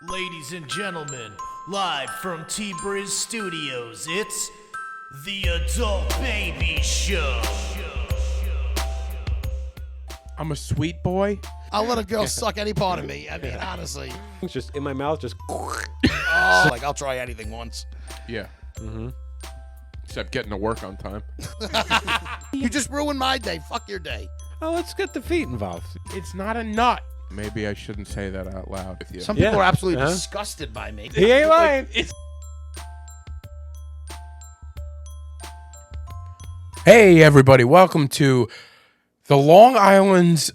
Ladies and gentlemen, live from T-Briz Studios, it's the Adult Baby Show. I'm a sweet boy. I'll let a girl suck any part of me. I mean, honestly. It's just in my mouth, just. Oh, like, I'll try anything once. Yeah. Mm-hmm. Except getting to work on time. You just ruined my day. Fuck your day. Oh, let's get the feet involved. It's not a nut. Maybe I shouldn't say that out loud with you. Some people Yeah. are absolutely Uh-huh. disgusted by me. He ain't lying. Hey, everybody. Welcome to the Long Island's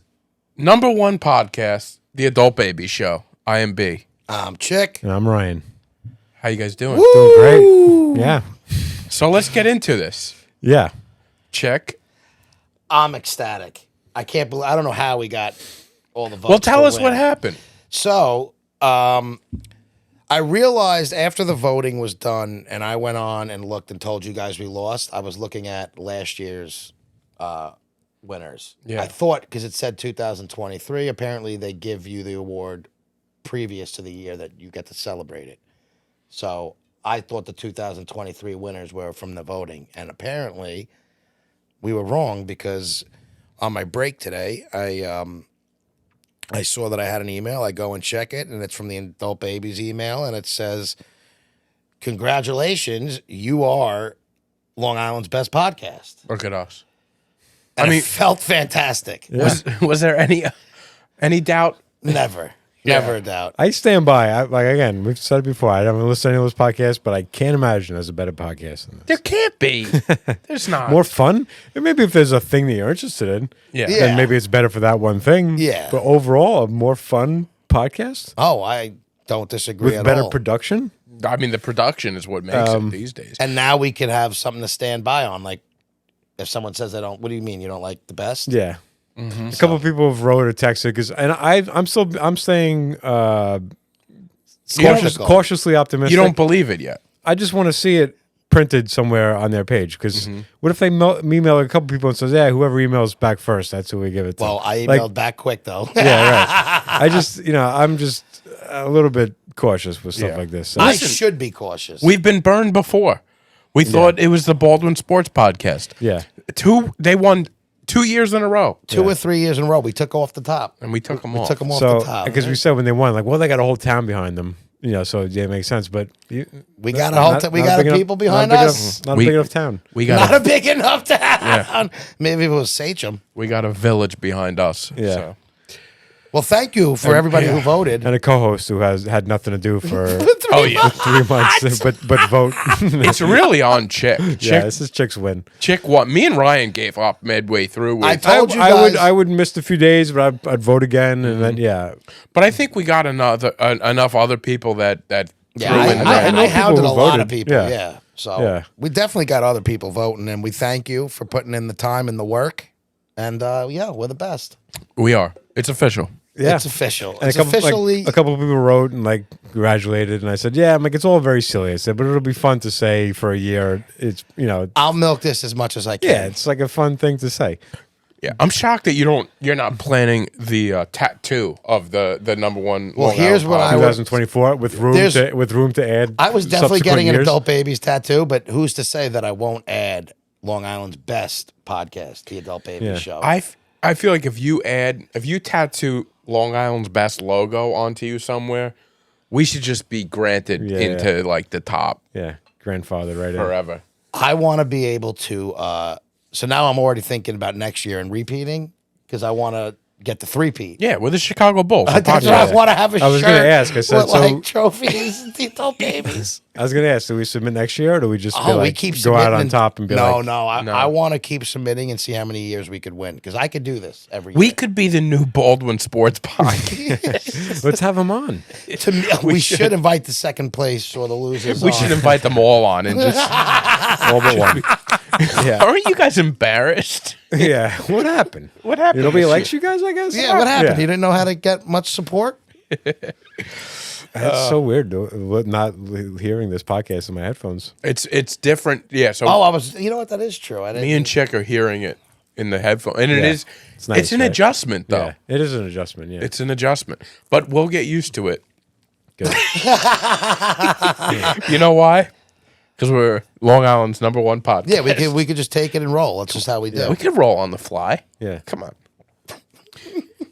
#1 podcast, the Adult Baby Show. I am B. Chick. And I'm Ryan. How you guys doing? Doing great. Yeah. So let's get into this. Yeah. Check. I'm ecstatic. I can't believe, I don't know how we got all the votes. Well, tell to us win. what happened. So, I realized after the voting was done and I went on and looked and told you guys we lost, I was looking at last year's winners. Yeah. I thought, because it said 2023, apparently they give you the award previous to the year that you get to celebrate it. So I thought the 2023 winners were from the voting. And apparently we were wrong, because on my break today, I saw that I had an email. I go and check it, and it's from the Adult Babies email, and it says, "Congratulations, you are Long Island's best podcast." Look at us. And I mean- it felt fantastic. Yeah. Was there any doubt? Never, Yeah. never a doubt. I stand by. Again, we've said it before. I don't listen to any of those podcasts, but I can't imagine there's a better podcast than There this. can't be. There's not. More fun? And maybe if there's a thing that you're interested in, Yeah. Yeah. then maybe it's better for that one thing. Yeah. But overall, a more fun podcast Oh, I don't disagree with at better all. production. I mean, the production is what makes it these days. And now we can have something to stand by on. Like, if someone says they don't, what do you mean you don't like the best? Yeah. A couple of people have wrote or texted because, and I'm staying Skeptical. cautiously optimistic. You don't believe it yet. I just want to see it printed somewhere on their page, because what if they email a couple people and says, yeah, whoever emails back first, that's who we give it to. Well, I Like, emailed back quick, though. yeah, right. I'm just a little bit cautious with stuff Yeah. like this. So. I should be cautious. We've been burned before. We thought it was the Baldwin Sports Podcast. Yeah. They won 2 years in a row, 2 or 3 years in a row, we took off the top. and we took them We off. took them off So, the top. because we said when they won, like, well, they got a whole town behind them, so yeah, it makes sense. But We got a whole we got people behind us. Not a We- big enough town. We Not got a big enough town. Maybe if it was Sachem. we got a village behind us. Yeah. So. Well, thank you for everybody who voted. And a co-host who has had nothing to do for Oh yeah, 3 months, but vote. it's really on Chick. Yeah, Chick, this is Chick's win. Chick. What? Me and Ryan gave up midway through. With, I told you I guys. would miss a few days, but I'd vote again, and then yeah. but I think we got enough other people that yeah, threw in. I know I hounded people a who lot of voted. people. Yeah. Yeah. So Yeah. we definitely got other people voting, and we thank you for putting in the time and the work. And yeah, we're the best. we are. It's official. Yeah. It's official. And It's officially. a couple of people wrote and like congratulated, and I said, "Yeah, I'm like, it's all very silly." I said, "But it'll be fun to say for a year." It's I'll milk this as much as I can. yeah, it's like a fun thing to say. Yeah, I'm shocked that you're not planning the tattoo of the #1. Well, Long here's Island what I podcast. would- 2024 with room to add. I was definitely subsequent getting an years. Adult Babies tattoo, but who's to say that I won't add Long Island's best podcast, the Adult Babies Yeah. Show? I feel like if you tattoo Long Island's best logo onto you somewhere, we should just be granted Yeah, into like the top Yeah, grandfather, right? in. forever. I want to be able to. So now I'm already thinking about next year and repeating, because I want to get the three-peat. Yeah, we're the Chicago Bulls. That's what I want to have a shirt. I was gonna ask, I said, with, so- like trophies and the Adult Babies. I was gonna ask, do we submit next year, or do we just feel We like keep go out submitting on top and be no, like, no. No. I want to keep submitting and see how many years we could win, because I could do this every We year. could be the new Baldwin Sports Podcast. let's have them on? To me, we should invite the second place or the losers. We on. should invite them all on and just. All but one. Yeah, Aren't you guys embarrassed? yeah. What happened? What happened? Nobody this likes year? you guys, I guess. Yeah, what happened? Yeah. You didn't know how to get much support? That's so weird, not hearing this podcast in my headphones. It's different. Yeah. So Oh, I was. You know what? That is true. I didn't. me and Chick are hearing it in the headphone, and Yeah. it's It's nice, an right? adjustment though. Yeah, it is an adjustment. Yeah, It's an adjustment, but we'll get used to it. Good. You know why? Because we're Long Island's #1 podcast. Yeah, we could just take it and roll. That's just how we do. We could roll on the fly. Yeah. Come on.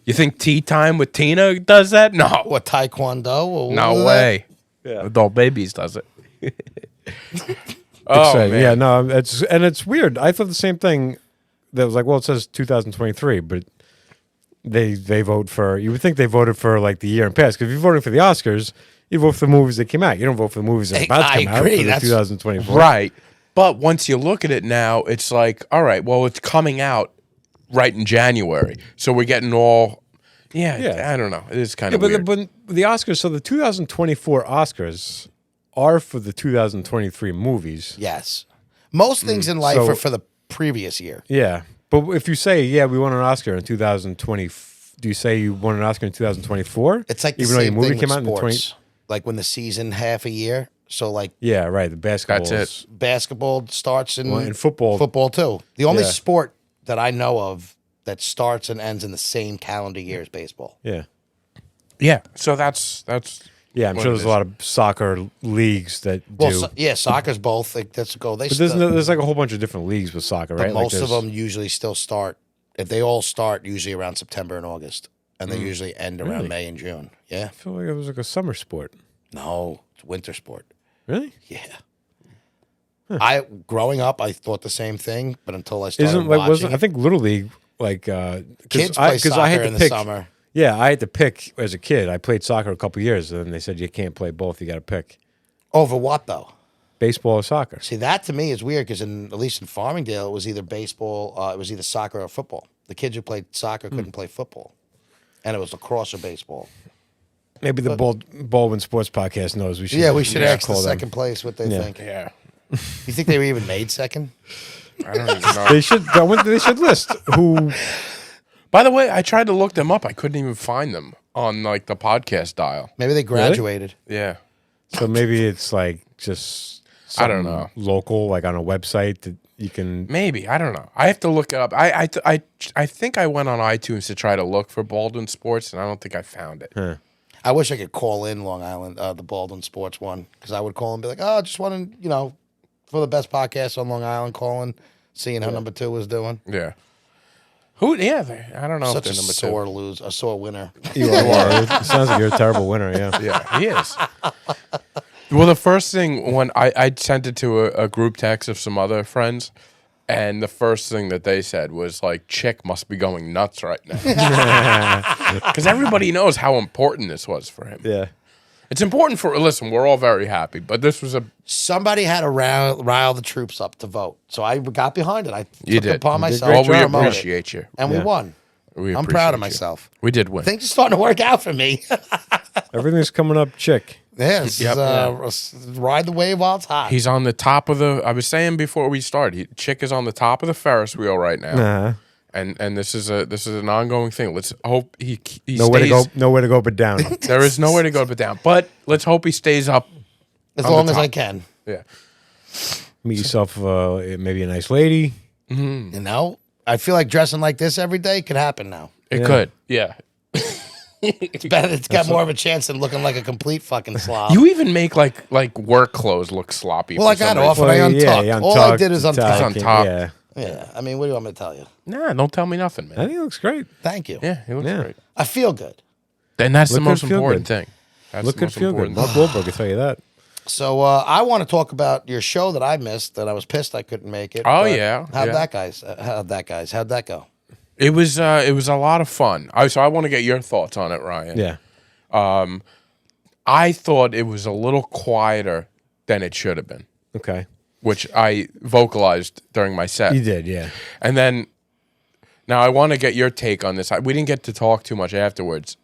You think Tea Time with Tina does that? No. What, Taekwondo? Or No what? way. Yeah. Adult Babies does it. Oh, Exciting. man. Yeah, no, it's weird. I thought the same thing. That was like, well, it says 2023, but they vote for. You would think they voted for like the year in past. Because if you're voting for the Oscars, you vote for the movies that came out. You don't vote for the movies that are about to I come out agree. for the That's- 2024. Right. But once you look at it now, it's like, all right, well, it's coming out right in January. So we're getting all, Yeah. I don't know. It is kind Yeah, of but weird. but the Oscars. So the 2024 Oscars are for the 2023 movies. Yes. Most things in life So- are for the previous year. Yeah, but if you say, yeah, we won an Oscar in 2020, do you say you won an Oscar in 2024? It's like the even though your same movie thing came with out in the sports. Like when the season half a year. So like Yeah, right. The basketball. That's it. basketball starts in Well, and football. Football too. The only Yeah. sport that I know of that starts and ends in the same calendar year as baseball. Yeah, Yeah. So that's yeah. I'm what sure it there's is. a lot of soccer leagues that Well, do. yeah, soccer's both. Like, that's go. They But there's, still, there's like a whole bunch of different leagues with soccer, but right? Like most of there's- them usually still start. If they all start, usually around September and August, and they usually end around Really? May and June. Yeah. I feel like it was like a summer sport. No, it's winter sport. Really? Yeah. I growing up, I thought the same thing, but until I started Isn't like watching, wasn't I think Little League like kids play soccer I had to in the pick. summer. Yeah, I had to pick as a kid. I played soccer a couple years, and then they said you can't play both. You got to pick Over what though? baseball or soccer. See, that to me is weird because at least in Farmingdale, it was either baseball, it was either soccer or football. The kids who played soccer couldn't play football, and it was lacrosse or baseball. Maybe the Baldwin Sports Podcast knows. We should. Yeah, we should ask the call them. second place what they Yeah. think. yeah. You think they were even made second? I don't even know. They should. They should list who. By the way, I tried to look them up. I couldn't even find them on like the podcast dial. Maybe they graduated. Yeah. So maybe it's like just. I don't something know. Local, like on a website that you can. Maybe. I don't know. I have to look it up. I think I went on iTunes to try to look for Baldwin Sports, and I don't think I found it. I wish I could call in Long Island, the Baldwin Sports one, because I would call and be like, "Oh, just wanted, for the best podcast on Long Island, calling, seeing how number 2 was doing." Yeah. Who? Yeah. I don't know Such if a they're number sore 2. loser, a sore winner. You are. It sounds like you're a terrible winner. Yeah. Yeah, he is. Well, the first thing when I sent it to a group text of some other friends, and the first thing that they said was like, "Chick must be going nuts right now," because everybody knows how important this was for him. Yeah. It's important for. Listen, we're all very happy, but this was a. Somebody had to rile the troops up to vote, so I got behind it. I You took did. it upon You did myself. Well, to we promote it. appreciate you. And we Yeah. won. We I'm proud of appreciate you. myself. We did win. Things are starting to work out for me. Everything's coming up, chick. Yes, Yep. ride the wave while it's hot. He's on the top of the. I was saying before we started, Chick is on the top of the Ferris wheel right now, Uh-huh. and this is an ongoing thing. Let's hope he Nowhere to stays. go. Nowhere to go but down. There is nowhere to go but down. But let's hope he stays up. as on the long as top. I can. Yeah. Meet yourself, maybe a nice lady. I feel like dressing like this every day could happen now. It Yeah. could. Yeah. It's better. It's got more of a chance than looking like a complete fucking slob. You even make like work clothes look sloppy. Well, for I got some off reason. and I untucked. you All I untucked, did is tucked, untuck. He's on top. Yeah. Yeah, I mean, what do you want me to tell you? Nah, don't tell me nothing, I man. think it looks great. Thank you. Yeah, he looks Yeah. great. I feel good. And that's the Look good, most feel important good. thing. That's Look the good, most feel good. important Mark Wahlberg will tell you that. So I want to talk about your show that I missed. That I was pissed I couldn't make it. Oh, but yeah, How'd yeah. How'd that go? It was a lot of fun. So I want to get your thoughts on it, Ryan. Yeah. I thought it was a little quieter than it should have been, Okay. which I vocalized during my set. You did, yeah. And then, now I want to get your take on this. We didn't get to talk too much afterwards.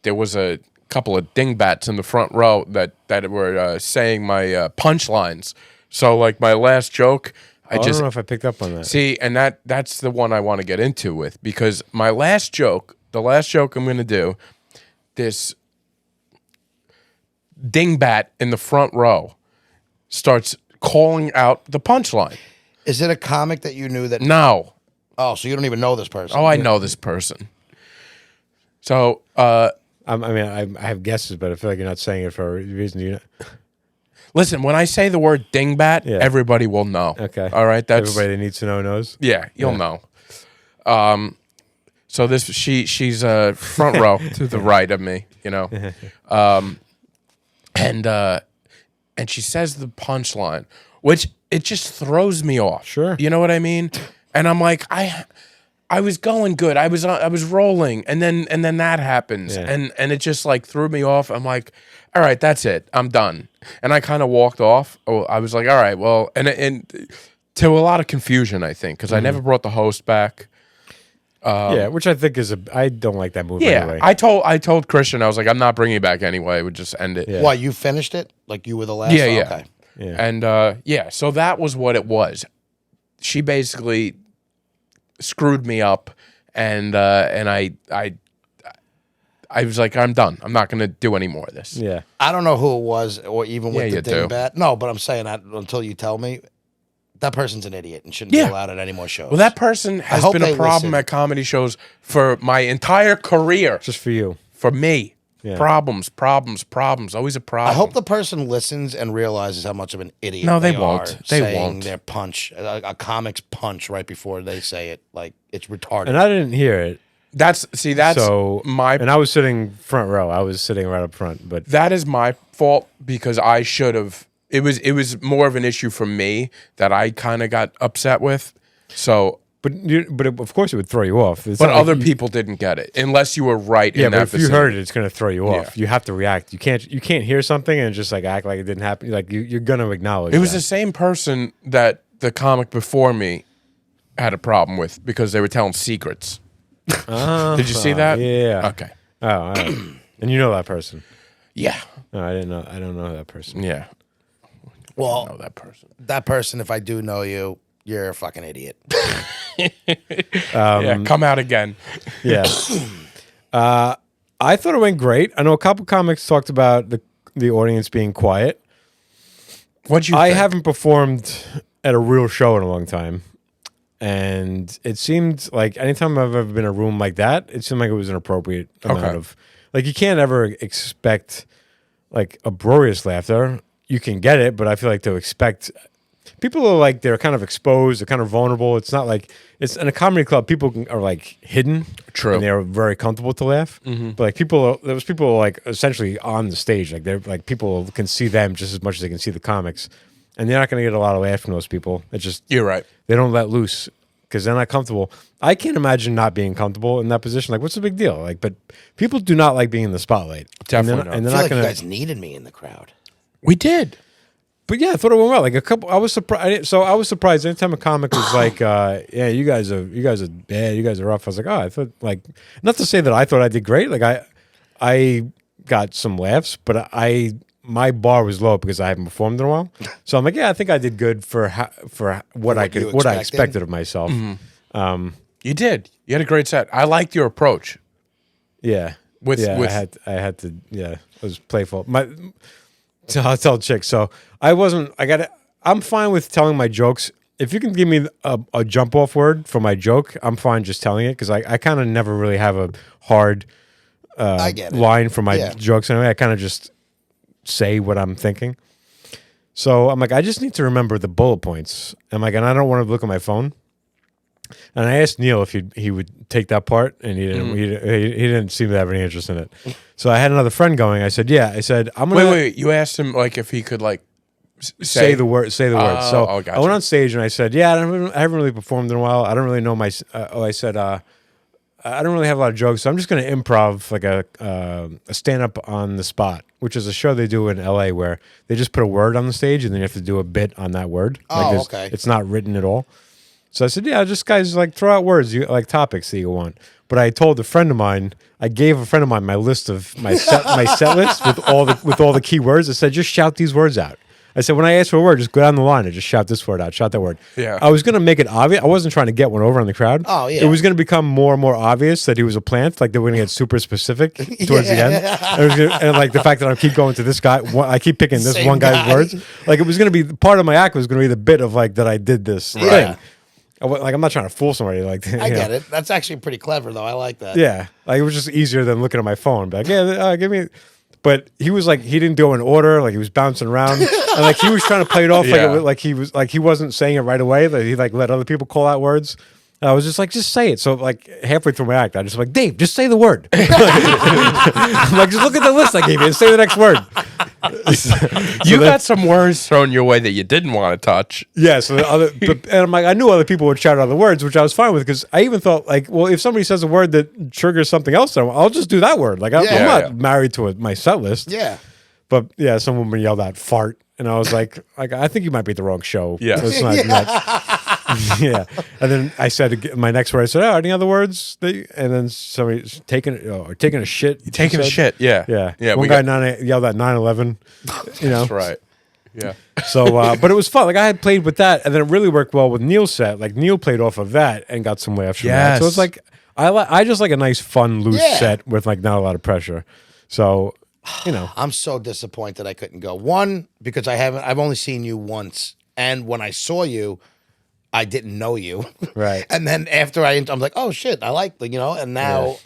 There was a couple of dingbats in the front row that were saying my punchlines. So, like my last joke, I don't know if I picked up on that. see, and that's the one I want to get into with, because my last joke, the last joke I'm going to do, this dingbat in the front row starts calling out the punchline. Is it a comic that you knew that? No. Oh, so you don't even know this person? Oh, I know this person. So, I I have guesses, but I feel like you're not saying it for a reason. You know? Listen, when I say the word dingbat, Yeah. everybody will know. Okay. All right. That's Everybody that needs to know knows. Yeah, you'll know. So this she's front row to the right of me, you know, and she says the punchline, which it just throws me off. Sure. You know what I mean? And I'm like, I was going good. I was rolling, and then that happens, Yeah. and it just like threw me off. I'm like, all right, that's it. I'm done. And I kind of walked off. Oh, I was like, all right, well, and to a lot of confusion, I think, because I never brought the host back. Yeah, which I think is I don't like that movie Yeah, anyway. I told Christian, I was like, I'm not bringing it back anyway. We'd just end it. Yeah. Why, you finished it? Like you were the last? Yeah, Oh, yeah. Okay. Yeah. And so that was what it was. She basically screwed me up, and I was like, I'm done. I'm not going to do any more of this. Yeah. I don't know who it was, or even with Yeah, the you do. dingbat. No, but I'm saying that until you tell me, that person's an idiot and shouldn't Yeah. be allowed at any more shows. Well, that person has hope been a they problem listen. at comedy shows for my entire career. Just for you. For me. Yeah. Problems. Always a problem. I hope the person listens and realizes how much of an idiot No, they are won't. They saying won't. their punch, a comic's punch right before they say it. Like, it's retarded. And I didn't hear it. that's So my and I was sitting front row. I was sitting right up front, but that is my fault because I should have. It was more of an issue for me that I kind of got upset with. So, of course it would throw you off. It's but not like other you- people didn't get it unless you were right Yeah, in but that if you vicinity. heard it, it's going to throw you off. Yeah. You have to react. You can't hear something and just like act like it didn't happen. Like you're going to acknowledge. It was that. the same person that the comic before me had a problem with because they were telling secrets. Did you see that? Yeah. Okay. Oh, all right. And you know that person. Yeah. No, I didn't know. I don't know that person. Yeah. I well, know that person. that person, if I do know you, you're a fucking idiot. Yeah. Come out again. Yeah. I thought it went great. I know a couple comics talked about the audience being quiet. What'd you I think? haven't performed at a real show in a long time. And it seemed like anytime I've ever been in a room like that, it seemed like it was an appropriate amount Okay. of like you can't ever expect like uproarious laughter. You can get it, but I feel like to expect people are like they're kind of exposed, they're kind of vulnerable. It's not like it's in a comedy club. People are like hidden, True. and they're very comfortable to laugh. But like there was people like essentially on the stage, like they're like people can see them just as much as they can see the comics, and they're not going to get a lot of laugh from those people. It's just You're right. they don't let loose because they're not comfortable. I can't imagine not being comfortable in that position. Like, what's the big deal? Like, but people do not like being in the spotlight. Definitely not. And I they're feel not like going you to. guys needed me in the crowd. We did. But yeah, I thought it went well. Like a couple, I was surprised. So I was surprised anytime a comic was like, "Yeah, you guys are bad. You guys are rough." I was like, "Oh, I thought like not to say that I thought I did great. Like I got some laughs, but my bar was low because I haven't performed in a while. So I'm like, yeah, I think I did good for what I you expected expected? of myself. You did. You had a great set. I liked your approach. Yeah, With- I had to. Yeah, it was playful. So I'll tell chicks. So I'm fine with telling my jokes. If you can give me a jump off word for my joke, I'm fine just telling it because I kind of never really have a hard I get it. line for my Yeah. jokes anyway. I kind of just say what I'm thinking. So I'm like, I just need to remember the bullet points. I'm like, and I don't want to look at my phone. And I asked Neil if he would take that part, and he didn't. He didn't seem to have any interest in it. So I had another friend going. I said, "Yeah." I said, "I'm gonna Wait. You asked him like if he could like say the word. Say the word." So gotcha. I went on stage and I said, "Yeah, I haven't really performed in a while. I don't really know my." I said, "I don't really have a lot of jokes, so I'm just going to improv like a stand up on the spot, which is a show they do in LA where they just put a word on the stage and then you have to do a bit on that word. Oh, okay. It's not written at all." So I said, "Yeah, just guys like throw out words, like topics that you want." But I told a friend of mine, I gave a friend of mine my list of my set list with all the key words. I said, "Just shout these words out." I said, when I ask for a word, just go down the line and just shout this word out, shout that word. Yeah. I was going to make it obvious. I wasn't trying to get one over on the crowd. Oh, yeah. It was going to become more and more obvious that he was a plant. Like they were going to get super specific towards the end. And like the fact that I keep going to this guy, I keep picking this Same one guy's guy. words. Like it was going to be part of my act was going to be the bit of like that I did this thing. Like I'm not trying to fool somebody. Like I get it. That's actually pretty clever, though. I like that. Yeah, like it was just easier than looking at my phone. Be like, yeah, give me. But he was like, he didn't do it in order. Like he was bouncing around, and like he was trying to play it off like he wasn't saying it right away. Like he like let other people call out words. I was just like, just say it. So like halfway through my act, I just like, Dave, just say the word. I'm like, just look at the list I gave you and say the next word. You got some words thrown your way that you didn't want to touch. Yeah. So and I'm like, I knew other people would shout out other words, which I was fine with because I even thought like, well, if somebody says a word that triggers something else, I'll just do that word. Like I'm not married to my set list. Yeah. But yeah, some woman yelled out fart, and I was like, I think you might be at the wrong show. Yeah. It's not. Yeah, and then I said my next word. I said, "Oh, any other words?" And then somebody taking a shit. Taking a shit. Yeah. Yeah. One guy yelled at 9/11. You know, That's right. Yeah. So, but it was fun. Like I had played with that, and then it really worked well with Neil's set. Like Neil played off of that and got some laughs from that. So it's like I just like a nice, fun, loose set with like not a lot of pressure. So, you know, I'm so disappointed I couldn't go. One, because I've only seen you once, and when I saw you, I didn't know you. Right. And then after I'm like, oh shit, I like the, and now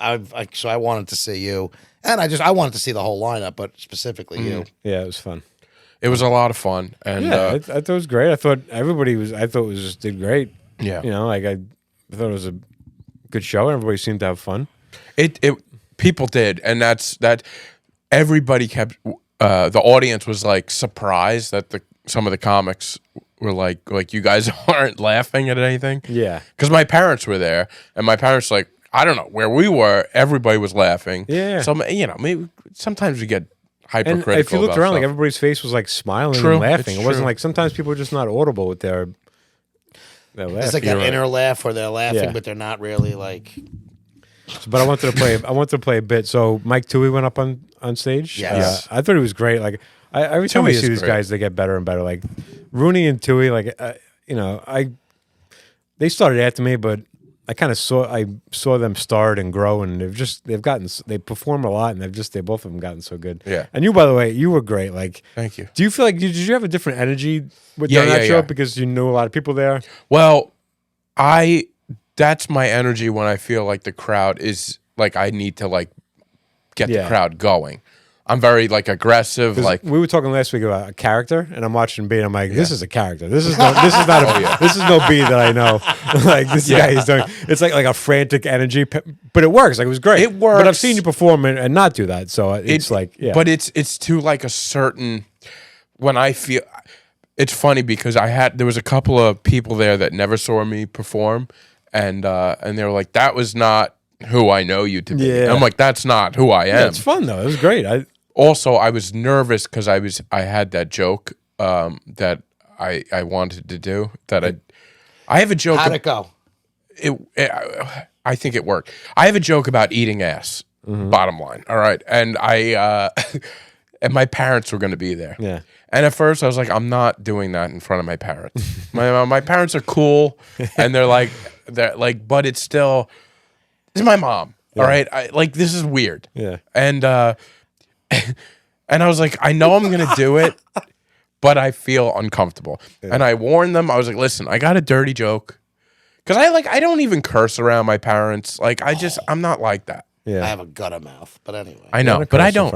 so I wanted to see you, and I wanted to see the whole lineup, but specifically you. Yeah, it was fun. It was a lot of fun, and I thought it was great. I thought just did great. Yeah. Like I thought it was a good show. Everybody seemed to have fun. It people did, and that everybody kept. The audience was like surprised that some of the comics were like you guys aren't laughing at anything. Yeah, because my parents were there, and my parents like I don't know where we were. Everybody was laughing. Yeah, so maybe sometimes we get hypercritical. And if you looked around, stuff. like everybody's face was like smiling True, and laughing. it's It wasn't true. like sometimes people are just not audible with their laugh. It's like that inner laugh where they're laughing, Yeah. but they're not really like. But I wanted to play a bit. So Mike Toohey went up on stage. Yes. I thought he was great. Like every time I Toohey see is these great. guys, they get better and better. Like Rooney and Toohey, they started after me, but I kind of saw them start and grow, and they perform a lot, and they both of them gotten so good. Yeah. And you, by the way, you were great. Like, Thank you. do you feel like did you have a different energy with Yeah, that show yeah. because you knew a lot of people there? Well, that's my energy when I feel like the crowd is like I need to like get the crowd going. I'm very like aggressive. Like we were talking last week about a character, and I'm watching B, and I'm like, this is a character. This is not this is no B that I know. Like this guy is doing. It's like a frantic energy, but it works. Like it was great. It works. But I've seen you perform and not do that, so it's But it's to like a certain when I feel. It's funny because there was a couple of people there that never saw me perform, and they were like, that was not who I know you to be. Yeah. And I'm like, that's not who I am. Yeah, it's fun though. It was great. I was nervous because I had that joke that I wanted to do that I have a joke. How'd it go? I think it worked. I have a joke about eating ass. Bottom line, all right. And and my parents were going to be there. Yeah. And at first I was like, I'm not doing that in front of my parents. my parents are cool, and they're like, but it's still. This is my mom. All right. This is weird. Yeah. And and I was like, I know I'm gonna do it, but I feel uncomfortable. Yeah. And I warned them. I was like, listen, I got a dirty joke. Cause I don't even curse around my parents. Like I'm not like that. Yeah. I have a gutter mouth, but anyway. I know, but I don't.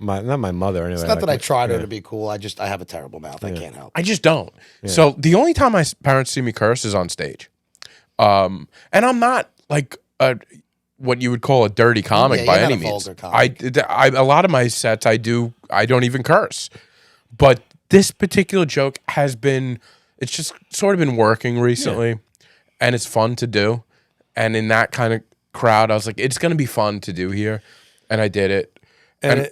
Not my mother anyway. It's not that I tried her to be cool. I have a terrible mouth. I can't help it. I just don't. Yeah. So the only time my parents see me curse is on stage. And I'm not like what you would call a dirty comic by any means. A lot of my sets I don't even curse. But this particular joke it's just sort of been working recently, and it's fun to do. And in that kind of crowd, I was like, it's going to be fun to do here, and I did it. And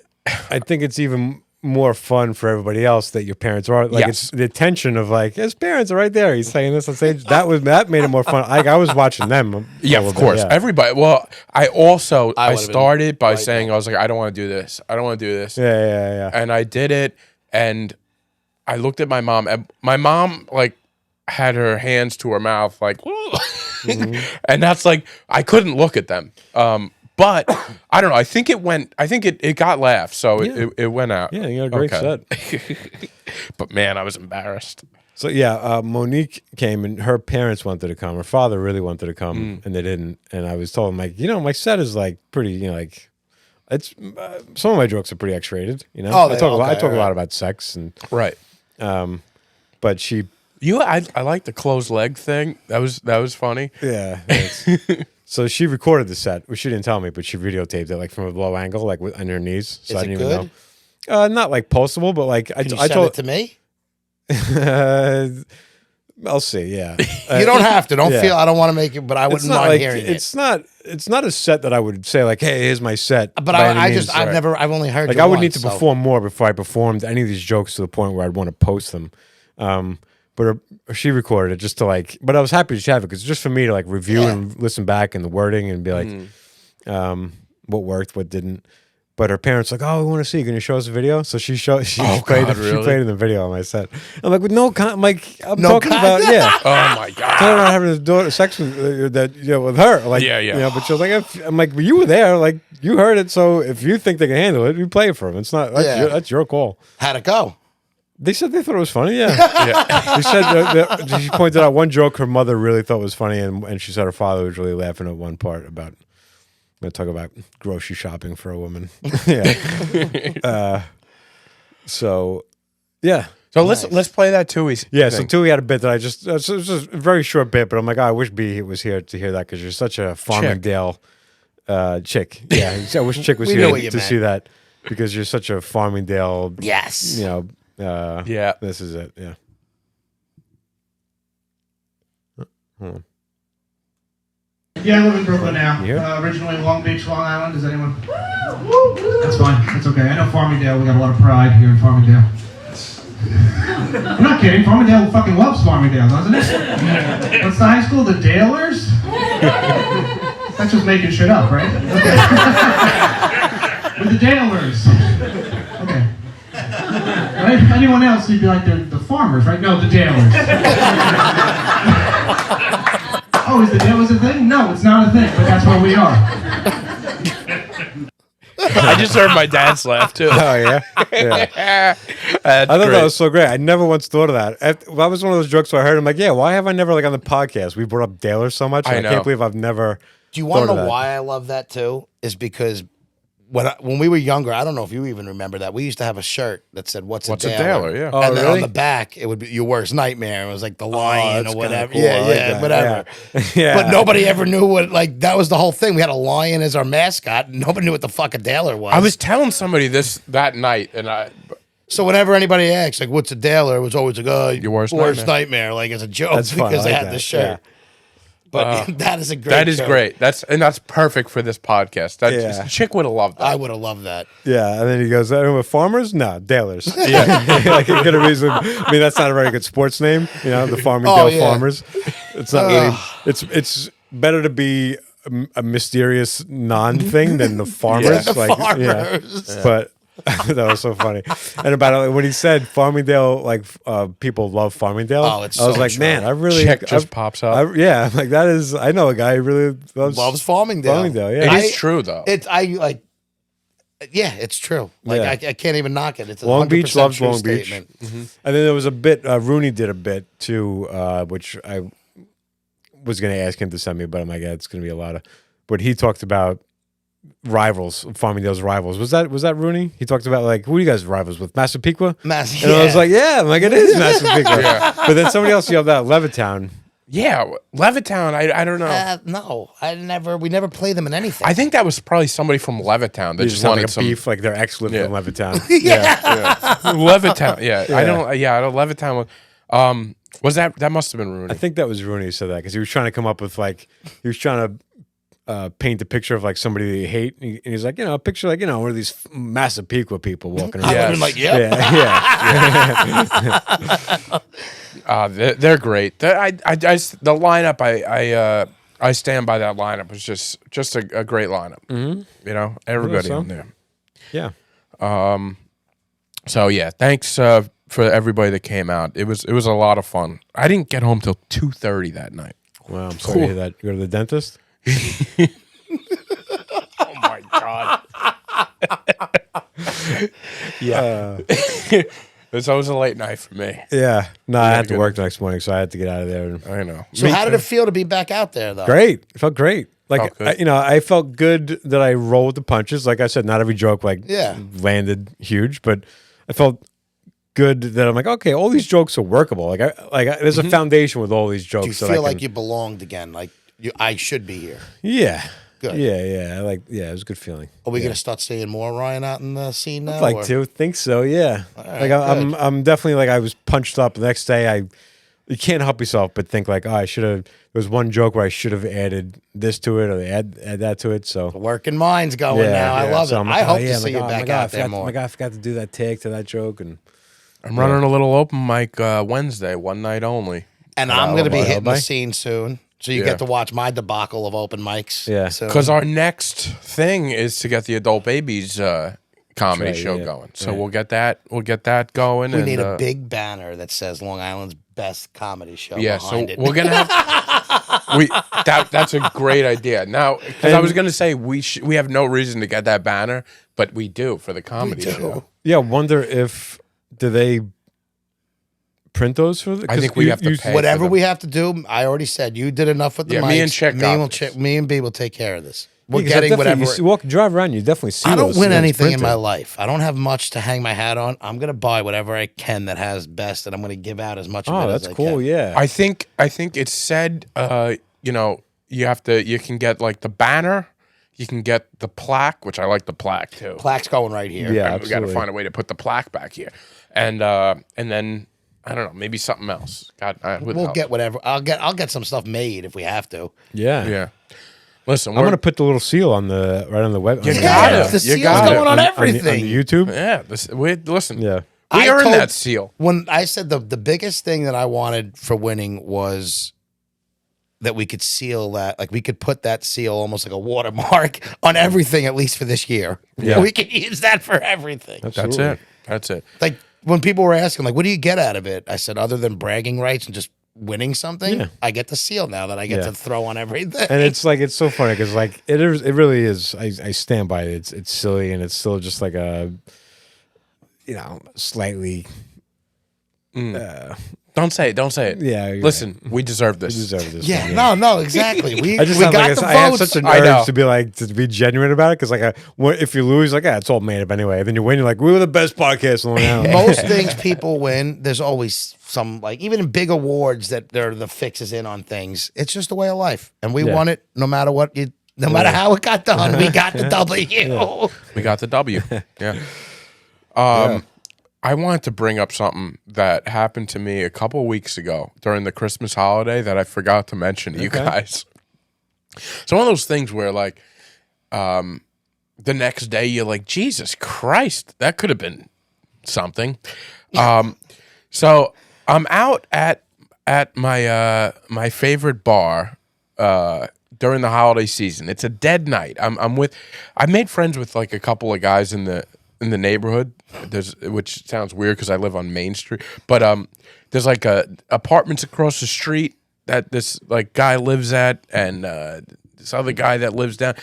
I think it's even more fun for everybody else that your parents are like. It's the tension of like his parents are right there. He's saying this on stage. That made it more fun. I was watching them. Yeah, of course. Yeah. Everybody. Well, I started by saying I was like, I don't want to do this. I don't want to do this. Yeah. And I did it, and I looked at my mom, and my mom like had her hands to her mouth, like, and that's like I couldn't look at them. But I don't know. I think it got laughs, so it went out. Yeah, you got a great set. But man, I was embarrassed. So yeah, Monique came and her parents wanted to come. Her father really wanted to come, and they didn't. And I was told, I'm like, my set is like pretty, like, it's some of my jokes are pretty X-rated. Oh, I talk a lot about sex and Right. but she, I like the closed leg thing. That was funny. yeah. So she recorded the set, which she didn't tell me, but she videotaped it like from a low angle, like on her knees. So Is I it didn't good? even know. Not like postable, but like Can you I send told. it to me? I'll see. Yeah, You don't have to. Don't yeah. feel. I don't want to make it, but I wouldn't mind hearing it. It's not a set that I would say like, hey, here's my set. But by any means. I've only heard. Like you I would once, need to so. perform more before I performed any of these jokes to the point where I'd want to post them. But she recorded it just to like. But I was happy to have it because just for me to like review and listen back and the wording and be like, what worked, what didn't. But her parents like, oh, we want to see. Can you show us a video? So she played. She played in the video on my set. I'm like, with no, I'm talking about Oh my god. talking about having sex with with her. Like, Yeah. but she was like, I'm like, well, you were there. Like, you heard it. So if you think they can handle it, you play it for them. It's not. That's your call. How'd it go? They said they thought it was funny. Yeah. They said she pointed out one joke her mother really thought was funny, and she said her father was really laughing at one part about. I'm going to talk about grocery shopping for a woman. Yeah. So let's play that Tui. Yeah, so Tui had a bit that I just, it was just a very short bit, but I'm like, I wish B was here to hear that because you're such a Farmingdale chick. Yeah, I wish Chick was here to see that because you're such a Farmingdale. Yes. This is it. Yeah. Hold on. Yeah, I live in Brooklyn now. Originally Long Beach, Long Island. Does anyone? That's fine. That's okay. I know Farmingdale. We got a lot of pride here in Farmingdale. I'm not kidding. Farmingdale fucking loves Farmingdale, doesn't it? What's the high school? The Dalers? That's just making shit up, right? Okay. With the Dalers. Okay. Right? Anyone else, you'd be like, they're the farmers, right? No, the Dalers. Oh, is the Dalers a thing? No, it's not a thing, but that's what we are. I just heard my dad's laugh too. Oh yeah, yeah. I thought that was so great. I never once thought of that. That was one of those jokes where I heard. I'm like, yeah, why have I never like on the podcast? We brought up Daler so much. I can't believe I've never. Do you want to know why I love that too? Is because when we were younger, I don't know if you even remember that, we used to have a shirt that said "What's a Daler?" Yeah. And then on the back it would be your worst nightmare. It was like the lion or whatever. Cool. Whatever. Yeah. But nobody ever knew what. Like that was the whole thing. We had a lion as our mascot. Nobody knew what the fuck a Daler was. I was telling somebody this that night, and So whenever anybody asks, like, "What's a Daler?" it was always like, "Oh, your worst nightmare," like as a joke That's fun. because I they like had that. the shirt. Yeah. But that is a great. that is joke. great. That's perfect for this podcast. Chick would have loved that. I would have loved that. Yeah, and then he goes, with farmers? No, Dalers. Yeah. Like, you get a reason. I mean, that's not a very good sports name, the Farmingdale Farmers. It's not really, it's better to be a mysterious non-thing than the farmers. Farmers. But that was so funny. And about when he said Farmingdale, like people love Farmingdale. Oh, it's I was so like, true. man, I really Chick just pops up. I'm like that is. I know a guy who really loves Farmingdale. Farmingdale, yeah. It is true though. Yeah, it's true. Like Yeah. I can't even knock it. It's a Long Beach 100% loves true Long Beach. statement. And then there was a bit. Rooney did a bit too, which I was going to ask him to send me, but I'm like, yeah, it's going to be a lot of. But he talked about rivals, Farmingdale's rivals. Was that Rooney? He talked about like, who are you guys rivals with? Massapequa? And I was like, yeah, I'm like, it is Massapequa. But then somebody else yelled out Levittown. Yeah, Levittown. I don't know. No, we never play them in anything. I think that was probably somebody from Levittown that They just had wanted like a some beef, like their ex lived in Levittown. Levittown. Yeah, I don't. Yeah, Levittown. Was that must have been Rooney? I think that was Rooney who said that because he was trying to come up with like he was trying to paint a picture of like somebody that you hate, and he's like, a picture like one of these Massapequa people walking around. I would have been like, yep. Yeah. They're great. The lineup. I stand by that lineup. It's just a great lineup. Mm-hmm. Everybody so. in there. Yeah. So yeah, thanks for everybody that came out. It was a lot of fun. I didn't get home till 2:30 that night. Well, I'm sorry to hear that. You go to the dentist? Oh my god. Yeah. It's always a late night for me. Yeah. No, I had to good. work the next morning, so I had to get out of there. I know. So how did it feel to be back out there, though? Great. It felt great. Like, Felt good. I felt good that I rolled the punches. Like I said, not every joke Yeah. landed huge, but I felt good that I'm like, okay, all these jokes are workable. There's a foundation with all these jokes. Do you that I feel can- like you belonged again? Like I should be here. Yeah. Good. Yeah. It was a good feeling. Are we gonna start seeing more Ryan out in the scene now? I'd like or- to think so. Yeah. right, I'm definitely like I was punched up. The next day, you can't help yourself but think like, oh, I should have. There was one joke where I should have added this to it or add that to it. So The working mind's going now. I love So it. I'm I like, hope oh, yeah, to I'm see like, you oh, my back God, out there more. My God, I forgot to do that take to that joke, and I'm running a little open mic Wednesday, one night only. And I'm going to be Alibi, hitting the alibi. scene soon. So you Yeah. get to watch my debacle of open mics. Yeah. So Because our next thing is to get the Adult Babies comedy right, show yeah. going. So Yeah. we'll get that going. we and, need a big banner that says Long Island's best comedy show Yeah, so behind it. we're gonna have that's a great idea. Now, because I was gonna say we have no reason to get that banner, but we do for the comedy show. yeah. Wonder if do they print those for the? I think we have to pay. Whatever for them. we have to do, I already said you did enough with the Yeah, mics. me and Chick got this. Me and B will take care of this. We're getting whatever. Drive around, you definitely see. I don't those win things anything in printed. my life. I don't have much to hang my hat on. I'm gonna buy whatever I can that has best, and I'm gonna give out as much of Oh, it that's as I cool. can. Yeah. I think it's said. You can get like the banner, you can get the plaque, which I like the plaque too. Plaque's going right here. Yeah. And we got to absolutely. find a way to put the plaque back here, and then I don't know, maybe something else. God, We'll get whatever. I'll get some stuff made if we have to. yeah. Yeah. Listen, I'm gonna put the little seal on the right on the web. You on the- gotta. The You seal's got it. going on on everything. the YouTube. Yeah. Listen. Yeah. We I earned told- that seal. When I said the biggest thing that I wanted for winning was that we could seal that, like we could put that seal almost like a watermark on everything, at least for this year. Yeah. We could use that for everything. That's it. That's it. Like when people were asking, like, what do you get out of it? I said, other than bragging rights and just winning something, Yeah. I get the seal now that I get Yeah. to throw on everything. And it's like it's so funny because like it really is. I stand by it. It's silly and it's still just like a, slightly. Don't say it. Don't say it. Yeah, you're Listen, we deserve this. You deserve this. yeah, one, no, exactly. We I just we have got like the I have votes. such an I know. urge to be genuine about it because if you lose, like it's all made up anyway. Then you win, you're like we were the best podcast in Long Island. Most things people win, there's always some, like, even in big awards that they're the fixes in on things. It's just the way of life. And we Yeah. won it no matter what you, no matter how it got done. We got the W. We got the W. Yeah. I wanted to bring up something that happened to me a couple of weeks ago during the Christmas holiday that I forgot to mention to you guys. It's one of those things where, like, the next day you're like, Jesus Christ, that could have been something. So I'm out at my favorite bar during the holiday season. It's a dead night. I made friends with like a couple of guys in the neighborhood. Which sounds weird because I live on Main Street, but there's like apartments across the street that this like guy lives at, and this other guy that lives down.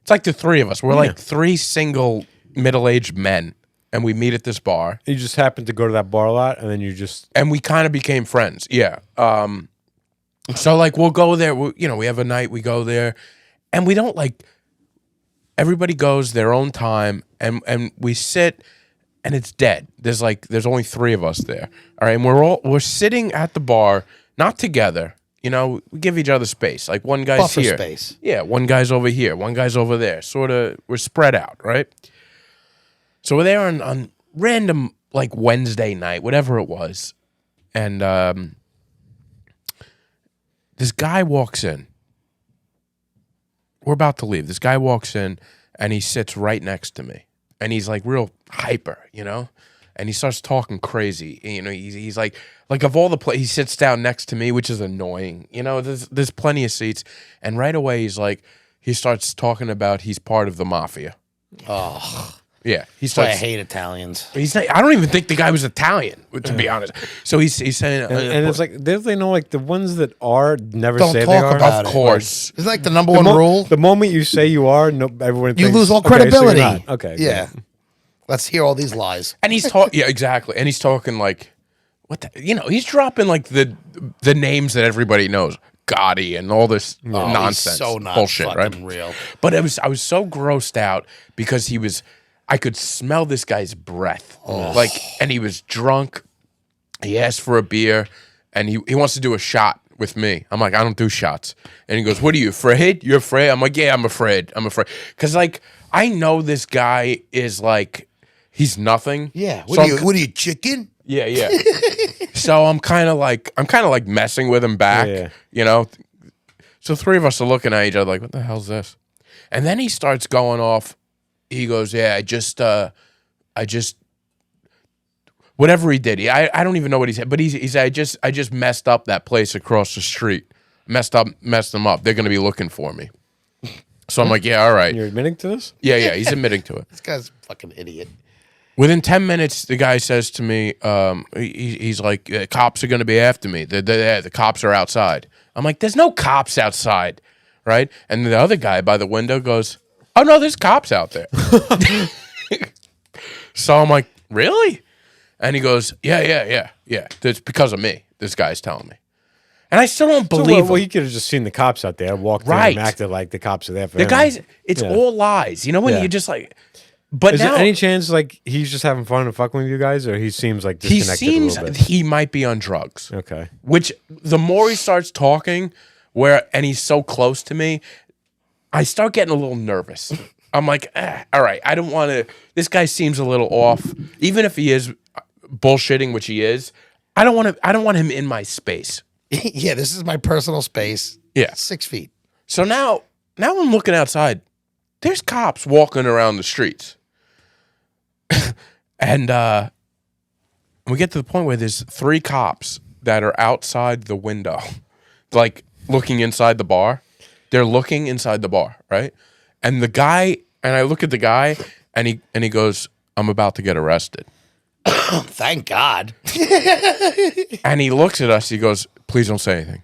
It's like the three of us. We're like three single middle-aged men, and we meet at this bar. You just happened to go to that bar a lot, and then you just And we kind of became friends. Yeah. So like we'll go there. We have a night. We go there, and we don't like. Everybody goes their own time, and we sit, and it's dead. There's only three of us there. All right, and we're sitting at the bar, not together. We give each other space. Like one guy's Buffer here. space. Yeah, one guy's over here, one guy's over there. Sort of, we're spread out, right? So we're there on random, like, Wednesday night, whatever it was. And this guy walks in. We're about to leave. This guy walks in, and he sits right next to me. And he's, like, real hyper, And he starts talking crazy. He's like of all the he sits down next to me, which is annoying. There's plenty of seats. And right away, he starts talking about he's part of the mafia. Oh, Yeah, he that's why I starts. hate Italians. He's not, I don't even think the guy was Italian, to be honest. So he's saying, and it's like they know like the ones that are never Don't say they talk are. about of it. course. It's like the number one rule. The moment you say you are, everyone You thinks, lose all okay, so you're credibility. not. Okay, Yeah. Let's hear all these lies. And he's talking, yeah, exactly. And he's talking like, what the, he's dropping like the names that everybody knows, Gotti and all this nonsense, He's so not bullshit, fucking right? real. But I was so grossed out because I could smell this guy's breath, like, and he was drunk. He asked for a beer, and he wants to do a shot with me. I'm like, I don't do shots. And he goes, what are you, afraid? You're afraid? I'm like, yeah, I'm afraid. Because, like, I know this guy is, like, he's nothing. Yeah. So What are you, chicken? Yeah. So I'm kind of like messing with him back, So three of us are looking at each other like, what the hell's this? And then he starts going off. He goes, yeah, I just whatever he did. I don't even know what he said, but he said, I just messed up that place across the street. Messed them up. They're going to be looking for me. So I'm like, yeah, all right. You're admitting to this? Yeah, he's admitting to it. This guy's a fucking idiot. Within 10 minutes, the guy says to me, he's like, cops are going to be after me. The cops are outside. I'm like, there's no cops outside, right? And the other guy by the window goes, oh, no, there's cops out there. So I'm like, really? And he goes, yeah. It's because of me, this guy's telling me. And I still don't believe well, him. he could have just seen the cops out there, walked in Right. and acted like the cops are there for The him. guys, it's all lies. You know when Yeah. you just like, but Is now there any chance like he's just having fun and fucking with you guys, or he seems like he disconnected seems a little bit? he might be on drugs. Okay. Which the more he starts talking, and he's so close to me, I start getting a little nervous. I'm like, all right, I don't want to. This guy seems a little off, even if he is bullshitting, which he is. I don't want him in my space. Yeah, this is my personal space. Yeah. 6 feet. So now I'm looking outside. There's cops walking around the streets, and we get to the point where there's 3 cops that are outside the window, like looking inside the bar. They're looking inside the bar, right? And I look at the guy, and he goes, "I'm about to get arrested." Thank God. And he looks at us. He goes, "Please don't say anything."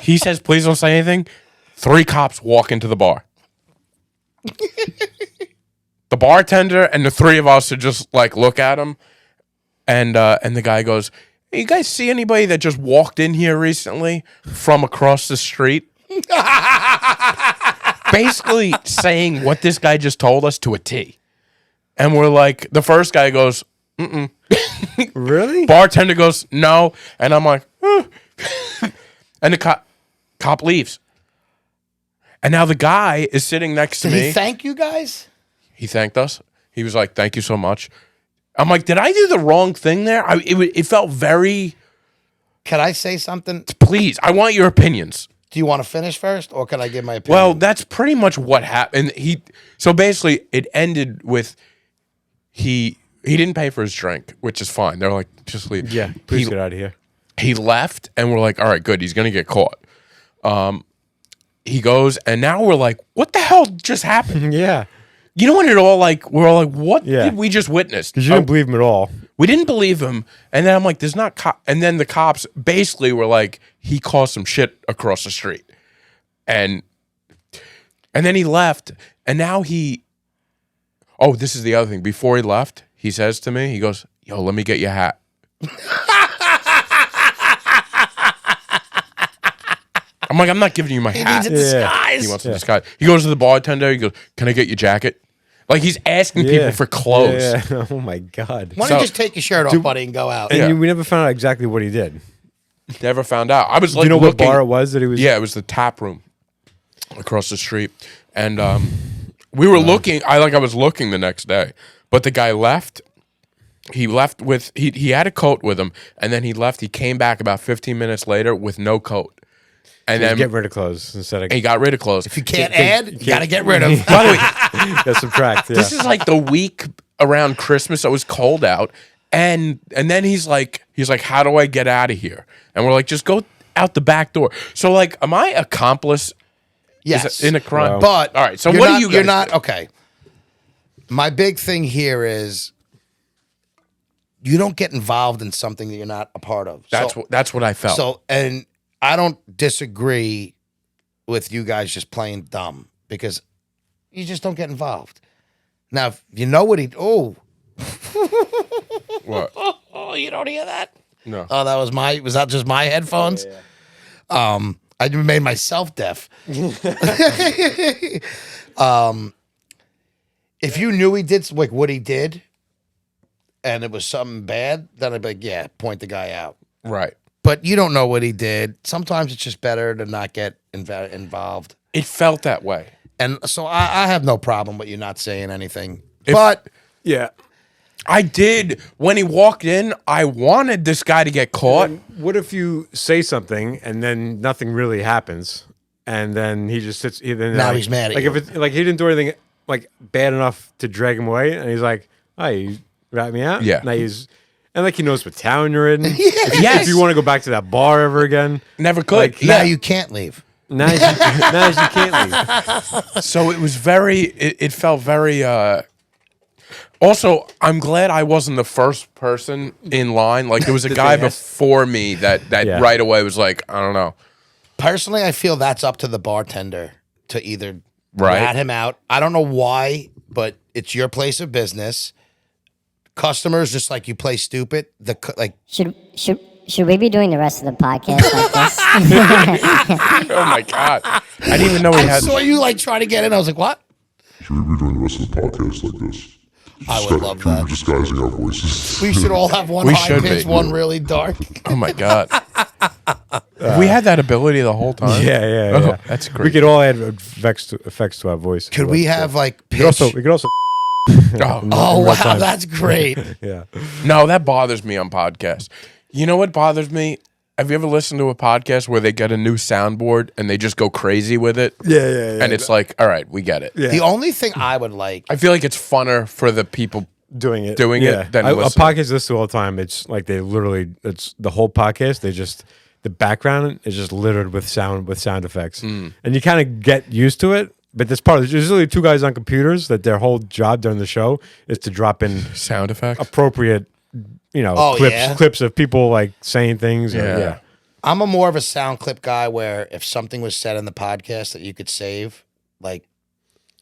He says, "Please don't say anything." 3 cops walk into the bar. The bartender and the 3 of us are just like look at him, and the guy goes, "Hey, you guys see anybody that just walked in here recently from across the street?" Basically saying what this guy just told us to a T. And we're like, the first guy goes, "Mm-mm." Really? Bartender goes, "No." And I'm like, and the cop leaves. And now the guy is sitting next to Did me. he thank you guys? He thanked us. He was like, "Thank you so much." I'm like, did I do the wrong thing there? It felt very, Can I say something? please, I want your opinions. Do you want to finish first, or can I give my opinion? Well, that's pretty much what happened. So basically it ended with he didn't pay for his drink, which is fine. They're like, just leave. Yeah. Please get out of here. He left, and we're like, all right, good. He's gonna get caught. He goes, and now we're like, what the hell just happened? Yeah. You know when we're all like, what Yeah. did we just witness? Because you didn't believe him at all. We didn't believe him, and then I'm like, there's not and then the cops basically were like, he caused some shit across the street. And then he left, and now this is the other thing. Before he left, he says to me, he goes, "Yo, let me get your hat." I'm like, I'm not giving you my hat. He needs a disguise. He wants a disguise. He goes to the bartender, he goes, "Can I get your jacket?" Like he's asking people for clothes. Yeah. Oh my God. Why don't you just take your shirt off, buddy, and go out? And we never found out exactly what he did. Never found out. I was Do like, you know looking, what bar it was that he was? Yeah, it was the tap room across the street, and we were looking. I was looking the next day, but the guy left. He left with he had a coat with him, and then he left. He came back about 15 minutes later with no coat, and then get rid of clothes instead of he got rid of clothes. If you can't add, you got to get rid of. By the way, subtract. Yeah. this is like the week around Christmas. It was cold out, and then he's like, "How do I get out of here?" And we're like, "Just go out the back door." So like, am I accomplice Yes. in a crime? Well, But all right. So you're what not, do you guys? You're not do? okay. My big thing here is you don't get involved in something that you're not a part of. That's what I felt. So, and I don't disagree with you guys just playing dumb because, you just don't get involved. Now, if you know what he, What? oh, you don't hear that? No. Oh, was that just my headphones? I made myself deaf. If you knew he did like what he did, and it was something bad, then I'd be like, yeah, point the guy out. Right. But you don't know what he did. Sometimes it's just better to not get involved. It felt that way. And so I have no problem with you not saying anything. But Yeah. I did. When he walked in, I wanted this guy to get caught. What if you say something and then nothing really happens, and then he just sits? Now he's mad at like you. if it's like he didn't do anything like bad enough to drag him away, and he's like, "Oh, you rat me out." Yeah. Now he's and like he knows what town you're in. Yes. If you want to go back to that bar ever again, Never could. Like, now you can't leave. now you can't leave. So it was very, it felt very, also, I'm glad I wasn't the first person in line. Like, there was a guy before me that Yeah. right away was like, I don't know. Personally, I feel that's up to the bartender to either Right. rat him out. I don't know why, but it's your place of business. Customers, just like you play stupid. Should we be doing the rest of the podcast like this? Oh my God. I didn't even know he I had. saw you like trying to get in. I was like, what? Should we be doing the rest of the podcast like this? I would love that. Disguising our voices. We should all have one We high should pitch, be. one really dark. Oh my God. We had that ability the whole time. Yeah. Oh, that's great. We could all add effects to our voice. Could we have like We pitch? could also. Oh, Oh in real wow, time. that's great. Yeah. no, that bothers me on podcasts. You know what bothers me? Have you ever listened to a podcast where they get a new soundboard and they just go crazy with it? Yeah. And it's like, all right, we get it. Yeah. The only thing I would like, I feel like it's funner for the people. doing it than a listening. podcast I listen to all the time. It's like it's the whole podcast. The background is just littered with sound effects, and you kind of get used to it. But that's part of it. There's usually two guys on computers that their whole job during the show is to drop in Sound effects. appropriate, Oh, yeah. clips of people like saying things. Yeah. I'm more of a sound clip guy where if something was said in the podcast that you could save, like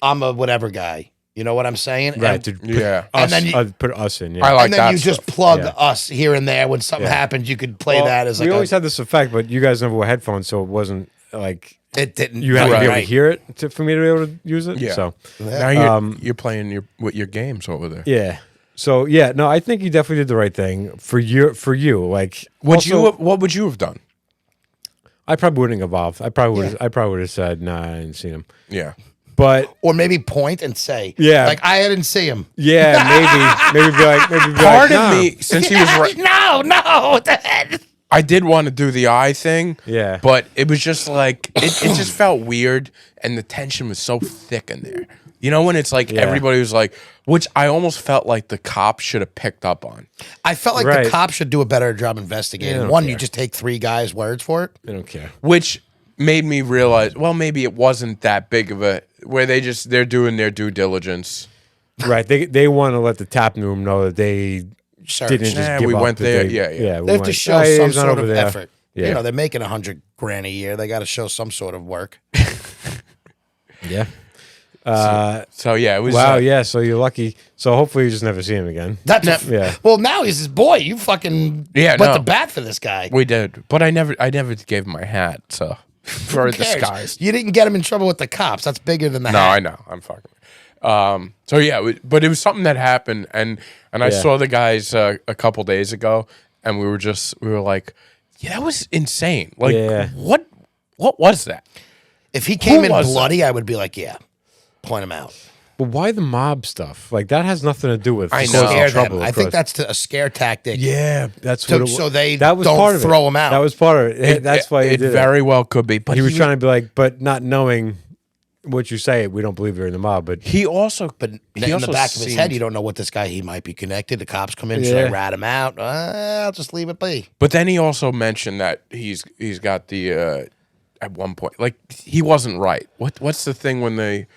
I'm a whatever guy. You know what I'm saying? Right. And, To put Yeah. us, And then you- put us in. Yeah. I like and then that you just stuff. plug Yeah. us here and there when something Yeah. happens. You could play Well, that as like we always had this effect, but you guys never wore headphones, so it wasn't like it didn't. you had to be able to right. hear it for me to be able to use it. Yeah. So Now you're playing with your games over there. yeah. So yeah, no, I think you definitely did the right thing for you. Like, What would you have done? I probably wouldn't have evolved. I probably would have said, "Nah, I didn't see him." Yeah. But Or maybe point and say, Yeah. like I didn't see him. yeah, maybe be like, Part nah. of me, since he was right, No, what the heck? I did want to do the eye thing. Yeah. But it was just like it just felt weird, and the tension was so thick in there. You know, when it's like Yeah. everybody was like, which I almost felt like the cops should have picked up on. I felt like Right. the cops should do a better job investigating. don't One, care. you just take three guys' words for it. I don't care. Which made me realize, well, maybe it wasn't that big of a where they're doing their due diligence. Right? They want to let the tap room know that they Search. didn't just Nah, give we up. went that there. They, Yeah. we They have went, to show "Oh, some he's not sort over of there." effort. Yeah. You know, they're making $100,000 a year. They got to show some sort of work. Yeah. So yeah, it was. Wow. Yeah. So you're lucky. So hopefully you just never see him again. That's Yeah. Well, now he's his boy. You fucking Yeah, went no. to bat for this guy. We did, but I never gave him my hat. So for Who the cares? skies. You didn't get him in trouble with the cops. That's bigger than the No, hat. I know. I'm fucking. So yeah, but it was something that happened, and I Yeah. saw the guys a couple days ago, and we were like, yeah, that was insane. Like, Yeah. what was that? If he came in was that? bloody, I would be like, yeah, point him out. But why the mob stuff? Like that has nothing to do with I causing know. Scare trouble. them. I of think course. that's a scare tactic. Yeah, that's So- what. so they that was don't part of it. throw him out. That was part of it. That's why he it did very well could be. But He was trying to be like, but not knowing what you say, we don't believe you're in the mob. But He also, But he in also the back of his seemed- head, you don't know what this guy, he might be connected. The cops come in, should I Yeah. rat him out? I'll just leave it be. But then he also mentioned that he's got the at one point, like he wasn't right. What's the thing when they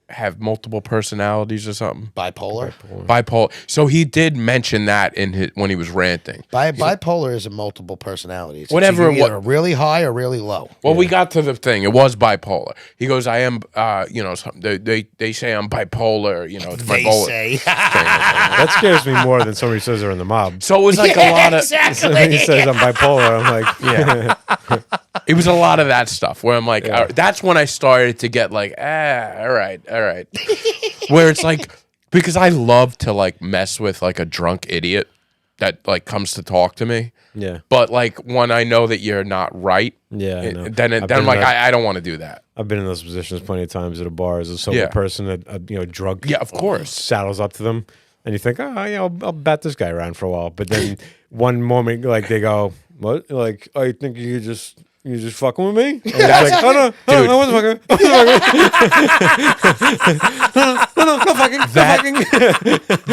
have multiple personalities or something? Bipolar. Bipolar. So he did mention that in his when he was ranting. Bipolar is a multiple personalities. Whatever It's either really high or really low. Well, we got to the thing. It was bipolar. He goes, "I am, they say I'm bipolar. It's They bipolar." say. That scares me more than somebody says they're in the mob. So it was like a lot of. Somebody says I'm bipolar. I'm like, Yeah. It was a lot of that stuff where I'm like, that's when I started to get like, all right. Where it's like, because I love to like mess with like a drunk idiot that like comes to talk to me. yeah, But like when I know that you're not right, yeah. I know. then I've I'm been like, in that- I don't want to do that. I've been in those positions plenty of times at a bar as a sober Yeah. person that drunk. Yeah, of course. Saddles up to them, and you think, oh, yeah, I'll bat this guy around for a while. But then one moment, like they go, what? Like, I think you just fucking with me? And it's like, oh no, Dude. I wasn't fucking. No, fucking.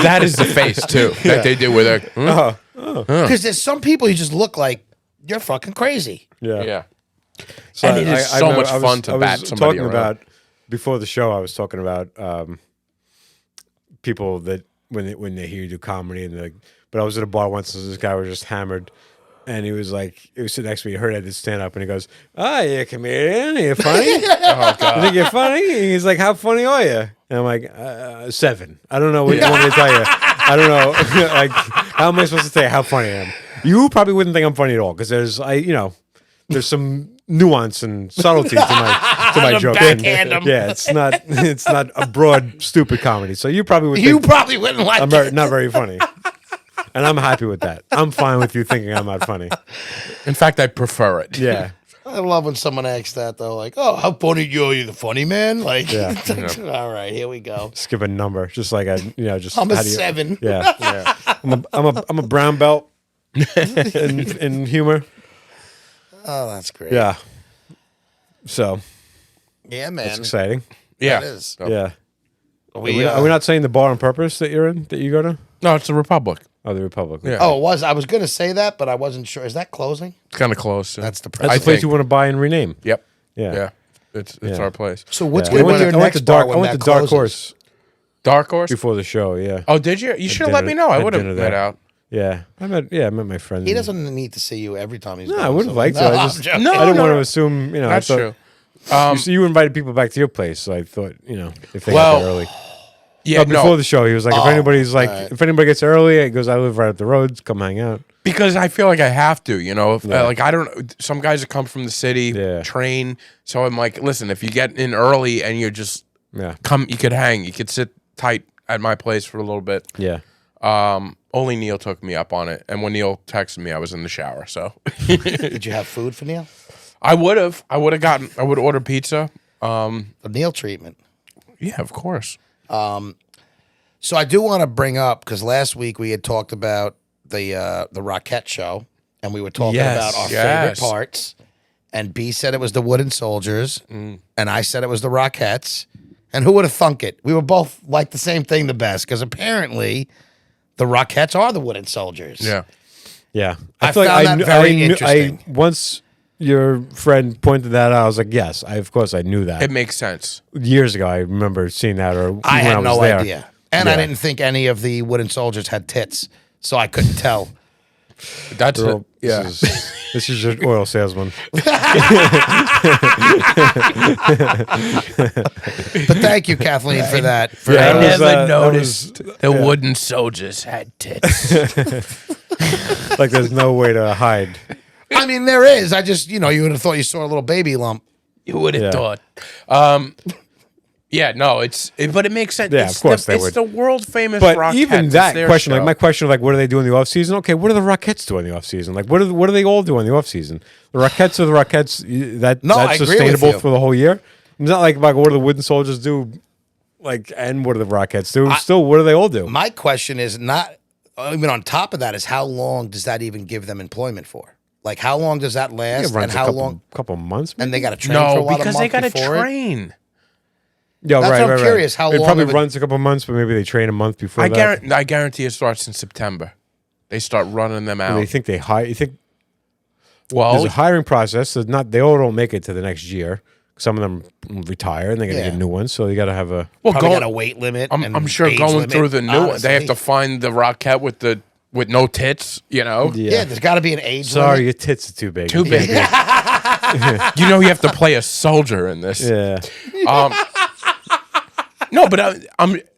That is the face too that they do with their. Because there's some people you just look like you're fucking crazy. Yeah. So And it is so much fun to bat somebody talking around. about before the show. I was talking about people that when they hear you do comedy and like. But I was at a bar once and this guy was just hammered, and he was sitting next to me. He heard I did stand up, and he goes, "Oh, you're a comedian? Are you funny? Oh God. You think you're funny?" And he's like, "How funny are you?" And I'm like, 7. I don't know what you want me to tell you. I don't know. Like, how am I supposed to tell you how funny I am? You probably wouldn't think I'm funny at all because there's some nuance and subtlety to my joke. backhand 'em. Yeah, it's not a broad stupid comedy. So you probably would. You think probably wouldn't like I'm it. not very funny. And I'm happy with that. I'm fine with you thinking I'm not funny. In fact, I prefer it. Yeah. I love when someone asks that though, like, "Oh, how funny are you? The funny man?" Like, Yeah. all right, here we go. Just give a number. Just like just I'm a how do you- 7. Yeah. I'm a brown belt in humor. Oh, that's great. Yeah. So Yeah, man. it's exciting. Yeah. That is. Yeah. Are We, we not saying the bar on purpose that you're in, that you go to? No, it's the Republic. Oh, the Republic. Yeah. Oh, it was. I was going to say that, but I wasn't sure. Is that closing? It's kind of close. That's the That's problem. the place think- you want to buy and rename. Yep. Yeah. Yeah. It's Yeah. our place. So what's Yeah. going to be your next bar when I went that to Dark closes? Horse Dark Horse. before the show. Yeah. Oh, did you? You should have let dinner- me know. I had would have dinner met there. out. Yeah. I met my friends. He doesn't need to see you every time he's No, going I wouldn't somewhere. like to. No, I I'm just joking. No, I didn't no, want no. to assume. That's I true. thought, you invited people back to your place, so I thought if they Well, got there early. Yeah, Before no, the show, he was like, if anybody gets early, he goes, I live right up the road. Come hang out. because I feel like I have to. If, like I don't. Some guys that come from the city train, so I'm like, listen, if you get in early and you're just Yeah. come, you could hang, you could sit tight at my place for a little bit. Yeah. Only Neil took me up on it, and when Neil texted me, I was in the shower. So Did you have food for Neil? I would have ordered pizza. A Neil treatment. Yeah, of course. So I do want to bring up, because last week we had talked about the Rockette show, and we were talking about our favorite parts. And B said it was the Wooden Soldiers, and I said it was the Rockettes. And who would have thunk it? We were both like the same thing the best, because apparently the Rockettes are the Wooden Soldiers. Yeah. Yeah. I feel found that very interesting. Once your friend pointed that out, I was like, yes, of course I knew that. It makes sense. Years ago, I remember seeing that, or I when had was no there. idea. And I didn't think any of the Wooden Soldiers had tits, so I couldn't tell. That's Girl, yeah. This is your oil salesman. But thank you, Kathleen, for that. For Yeah, I that was, never that noticed the wooden soldiers had tits. like there's no way to hide. I mean, there is. I just, you would have thought you saw a little baby lump. You would have Yeah. thought. Yeah, no, but it makes sense. Yeah, It's of course the, they it's would. the world famous But Rockettes. even It's that their question, show. like my question, like what do they do in the off season? Okay, what do the Rockettes do in the off season? Like what do they all do in the off season? The Rockettes are the Rockettes. No, I That's agree with sustainable you. for the whole year. It's not like what do the Wooden Soldiers do? Like, and what do the Rockettes do? Still, what do they all do? My question is not, even on top of that, is how long does that even give them employment for? Like, how long does that It last? runs And how a long? couple months. And maybe? they got to train for a no, while because they got to train. Yeah, That's what I'm curious, how it long probably of it- runs a couple months, but maybe they train a month before. I guarantee it starts in September. They start running them out. They think they hire. You think well, there's a hiring process? So they all don't make it to the next year Some of them retire and they got to get new ones, so you got to have a. Well, Probably got a weight limit. I'm sure age going limit, through the new one, they have to honestly. find the Rockette with no tits. You know, Yeah, there's got to be an age Sorry, limit. your tits are too big. too big. You know, you have to play a soldier in this. Yeah. No, but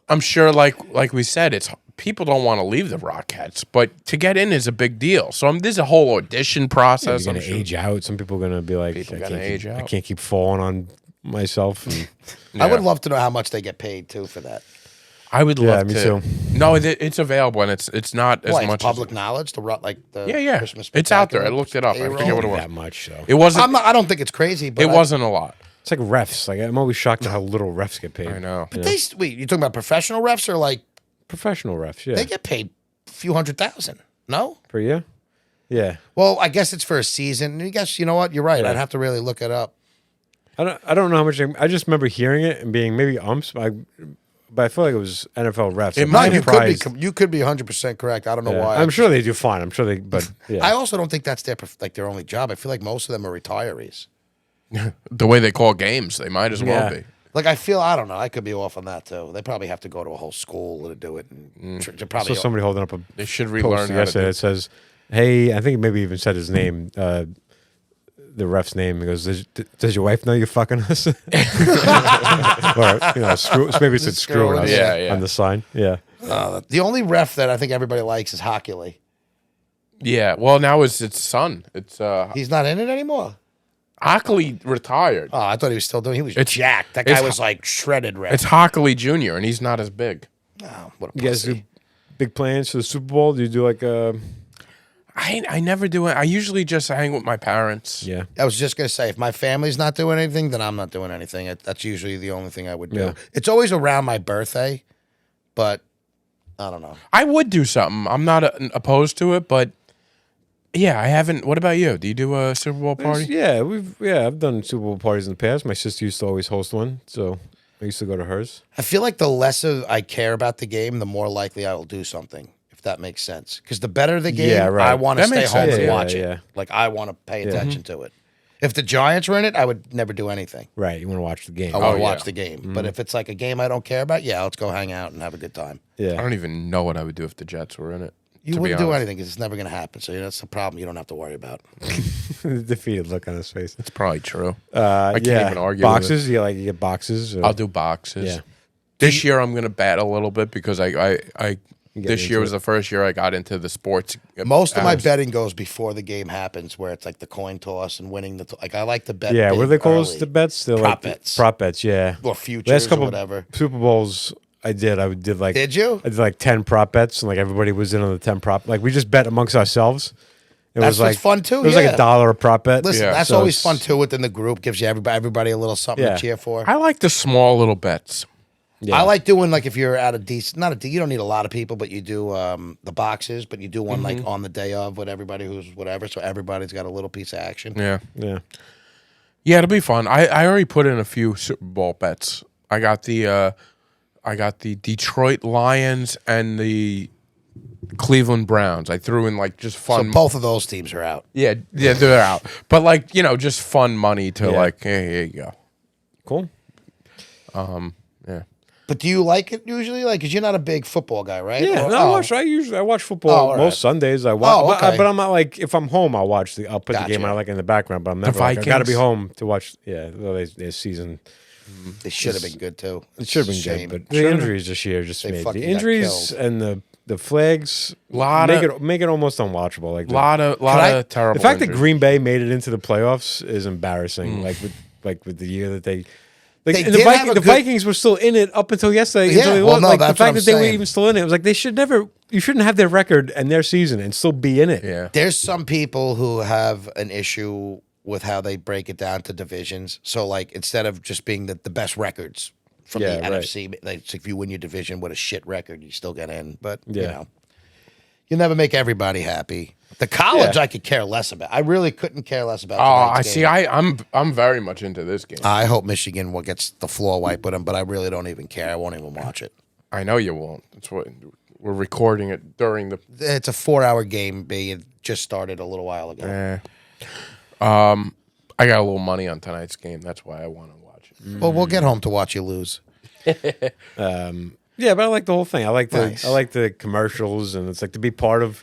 I'm sure, like we said, it's people don't want to leave the Rockettes, but to get in is a big deal. So there's a whole audition process. You're going I'm to sure. age out. Some people are going to be like, People I gonna can't, age keep, I out. can't keep falling on myself. And, I would love to know how much they get paid too for that. I would love me to. too. No, it's available and it's not as Why, much it's public knowledge. The Yeah. Christmas It's out there. I Spectacular looked it up. I payroll? forget what it was. that much, though. It wasn't. I don't think it's crazy, but It wasn't a lot. It's like refs. Like I'm always shocked at how little refs get paid. I know. But wait, you talking about professional refs or like Professional refs, yeah. they get paid a few $100,000? No. Per year? Yeah. Well, I guess it's for a season. I guess you know what? You're right. I'd have to really look it up. I don't know how much. I just remember hearing it and being maybe umps, but I feel like it was NFL refs. It I'm might- No, surprised. you could be 100% correct. I don't know Yeah. why. I'm sure they do fine. I'm sure they, but yeah. I also don't think that's their only job. I feel like most of them are retirees. The way they call games, they might as well Yeah. be. Like I don't know. I could be off on that too. They probably have to go to a whole school to do it. And I probably saw somebody holding up a They should post relearn how to yesterday do that says, "Hey," I think it maybe even said his name, the ref's name. He goes, "Does your wife know you're fucking us?" Or screw. Maybe it said "screw us" Yeah, yeah. on the sign. Yeah. the only ref that I think everybody likes is Hockley. Yeah. Well, now it's son. It's He's not in it anymore. Hockley retired. Oh, I thought he was still doing. He was It's- jacked. That it's guy was like shredded ref. It's Hockley Jr. and he's not as big. Oh, what a You guys pussy. do big plans for the Super Bowl? Do you do like I never do it. I usually just hang with my parents. yeah? I was just gonna say, if my family's not doing anything, then I'm not doing anything. That's usually the only thing I would do. Yeah. It's always around my birthday, but I don't know. I would do something. I'm not opposed to it, but yeah, I haven't. What about you? Do you do a Super Bowl party? Yeah, I've done Super Bowl parties in the past. My sister used to always host one, so I used to go to hers. I feel like the less I care about the game, the more likely I will do something. If that makes sense, because the better the game, Yeah, right. I want to That stay makes home sense, and yeah, watch yeah. it. Like I want to pay attention to it. If the Giants were in it, I would never do anything. Right, you want to watch the game. I want to yeah. watch the game. But if it's like a game I don't care about, yeah, let's go hang out and have a good time. I Yeah, don't even know what I would do if the Jets were in it. You to be wouldn't do honest. anything because it's never going to happen. So that's the problem you don't have to worry about. the defeated look on his face. It's probably true. I can't even argue with Boxes, you get boxes. Or, I'll do boxes. Yeah. This year I'm gonna bet a little bit because I this into year was it. the first year I got into the sports. Most of my apps. betting goes before the game happens, where it's like the coin toss and winning the. Like I like to bet. yeah, what do big they call early. those? The bets? They're Prop like bets. Prop bets, yeah. Or futures Last couple or whatever. Super Bowls, I did like. Did you? I did like 10 prop bets, and like everybody was in on the 10 prop. Like we just bet amongst ourselves. It That's was like what's fun, too, It was yeah. like $1 a prop bet. Listen, Yeah. that's So always it's- fun too. Within the group, gives you everybody a little something Yeah. to cheer for. I like the small little bets. Yeah. I like doing like if you're at a decent, you don't need a lot of people, but you do the boxes, but you do one like on the day of with everybody who's whatever, so everybody's got a little piece of action. Yeah, Yeah. yeah, it'll be fun. I already put in a few Super Bowl bets. I got the Detroit Lions and the Cleveland Browns. I threw in like just So fun. both of those teams are out. yeah, they're out. But like just fun money to Yeah. like. Hey, here you go. Cool. Yeah. But do you like it usually? Like, because you're not a big football guy, right? Yeah, Or- no, I watch football Oh, all most right. Sundays. I watch, Oh, okay. but I'm not like if I'm home, I'll put the game Gotcha. I like in the background. But I'm never like, I got to be Vikings? home to watch. Yeah, their season. They should have been good too. It should have been Shame. good, but the injuries this year just They made fucking the got injuries killed. and the flags Lot make it almost unwatchable. Like Lot of terrible. the fact that injuries. Green Bay made it into the playoffs is embarrassing. Like with the year that they. Like, They and the, did have a the good- Vikings were still in it up until yesterday. Yeah, until they well, lost. no, Like the that's fact what that I'm they were saying. even still in it, it was like you shouldn't have their record and their season and still be in it. Yeah. There's some people who have an issue with how they break it down to divisions. So, like, instead of just being the best records from Yeah, the right. NFC, like, if you win your division with a shit record, you still get in. But, you Yeah. know, you never make everybody happy. The college, Yeah. I could care less about. I really couldn't care less about. Oh, I tonight's see. game. I'm very much into this game. I hope Michigan gets the floor wiped with them, but I really don't even care. I won't even watch it. I know you won't. That's what we're recording it during the. It's a 4-hour game, B. It just started a little while ago. I got a little money on tonight's game. That's why I want to watch it. Well, we'll get home to watch you lose. Yeah, but I like the whole thing. I like the Nice. I like the commercials, and it's like to be part of.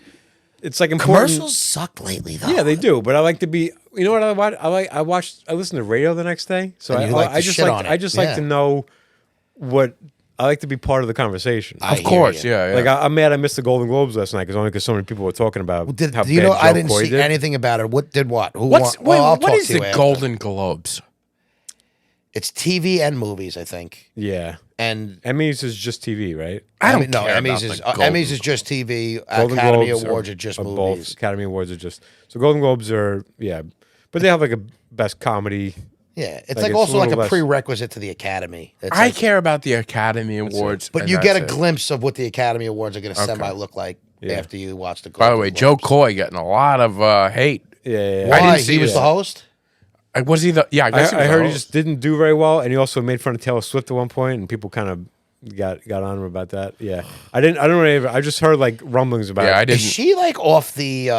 It's like important. Commercials suck lately, though. Yeah, they do. But I like to be. You know what I watch? I listen to radio the next day. So And you like to I just shit like on it. I just like Yeah. to know what. I like to be part of the conversation. I Of hear course, you. yeah. Like I'm mad I missed the Golden Globes last night because so many people were talking about how Do you bad know? Joe I didn't Coy see did. anything about it. What did what? Who What's won? Well, I'll what talk is to you the after. Golden Globes? It's TV and movies, I think. Yeah, And Emmys is just TV, right? I don't no, care Emmys about is the Golden Emmys is just TV. Golden Academy Globes Awards are just movies. Both Academy Awards are just so Golden Globes are but they have like a best comedy. Yeah, it's Like, like it's also a like a little less- prerequisite to the Academy. It's I like- care about the Academy Awards, but and you get a that's it. glimpse of what the Academy Awards are going to semi look like Yeah. after you watch the. By the Golden way, Joe Globes. Coy getting a lot of hate. Yeah. Why? I didn't see He was it. the host. Was he the? Yeah, I guess he was I the heard he host. just didn't do very well, and he also made fun of Taylor Swift at one point, and people kind of got on him about that. Yeah, I don't really. I just heard like rumblings about. Yeah, I it. didn't. Is she like off the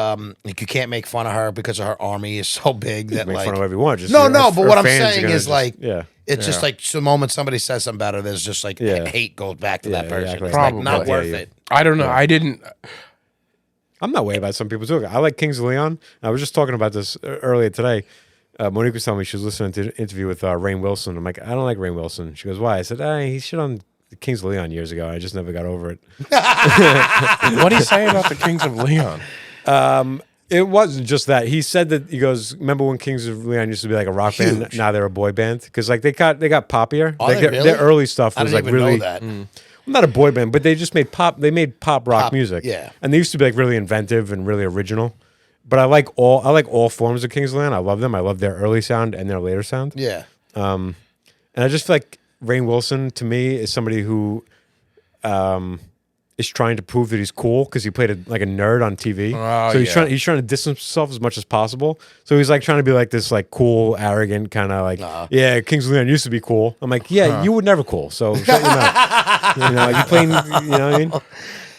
like you can't make fun of her because her army is so big that Make like fun of whatever you want. Just, no, her- no. her But what I'm fans are saying gonna is just- like yeah. it's just like the moment somebody says something about her, there's just like Yeah. hate goes back to Yeah, that person. exactly. It's like not Probably. worth Yeah, it. I don't know. I didn't. I'm not way about some people too. I like Kings of Leon. I was just talking about this earlier today. Monique was telling me she was listening to an interview with Rainn Wilson. I'm like, I don't like Rainn Wilson. She goes, why? I said, he shit on Kings of Leon years ago. I just never got over it. What do you say about the Kings of Leon? It wasn't just that. He said that he goes, remember when Kings of Leon used to be like a rock band? Huge. Now they're a boy band because like they got poppier. Are Like they their really? early stuff I was didn't like even really know that. not a boy band, but they just made pop. They made pop rock music. yeah. and they used to be like really inventive and really original. But I like all forms of Kings of Leon. I love them. I love their early sound and their later sound. Yeah. And I just feel like Rainn Wilson to me is somebody who is trying to prove that he's cool because he played like a nerd on TV. Oh, so yeah. he's trying to distance himself as much as possible. So he's like trying to be like this like cool, arrogant kind of like yeah, Kings of Leon used to be cool. I'm like, yeah, you were never cool. So shut your mouth. You know, you playing, you know what I mean?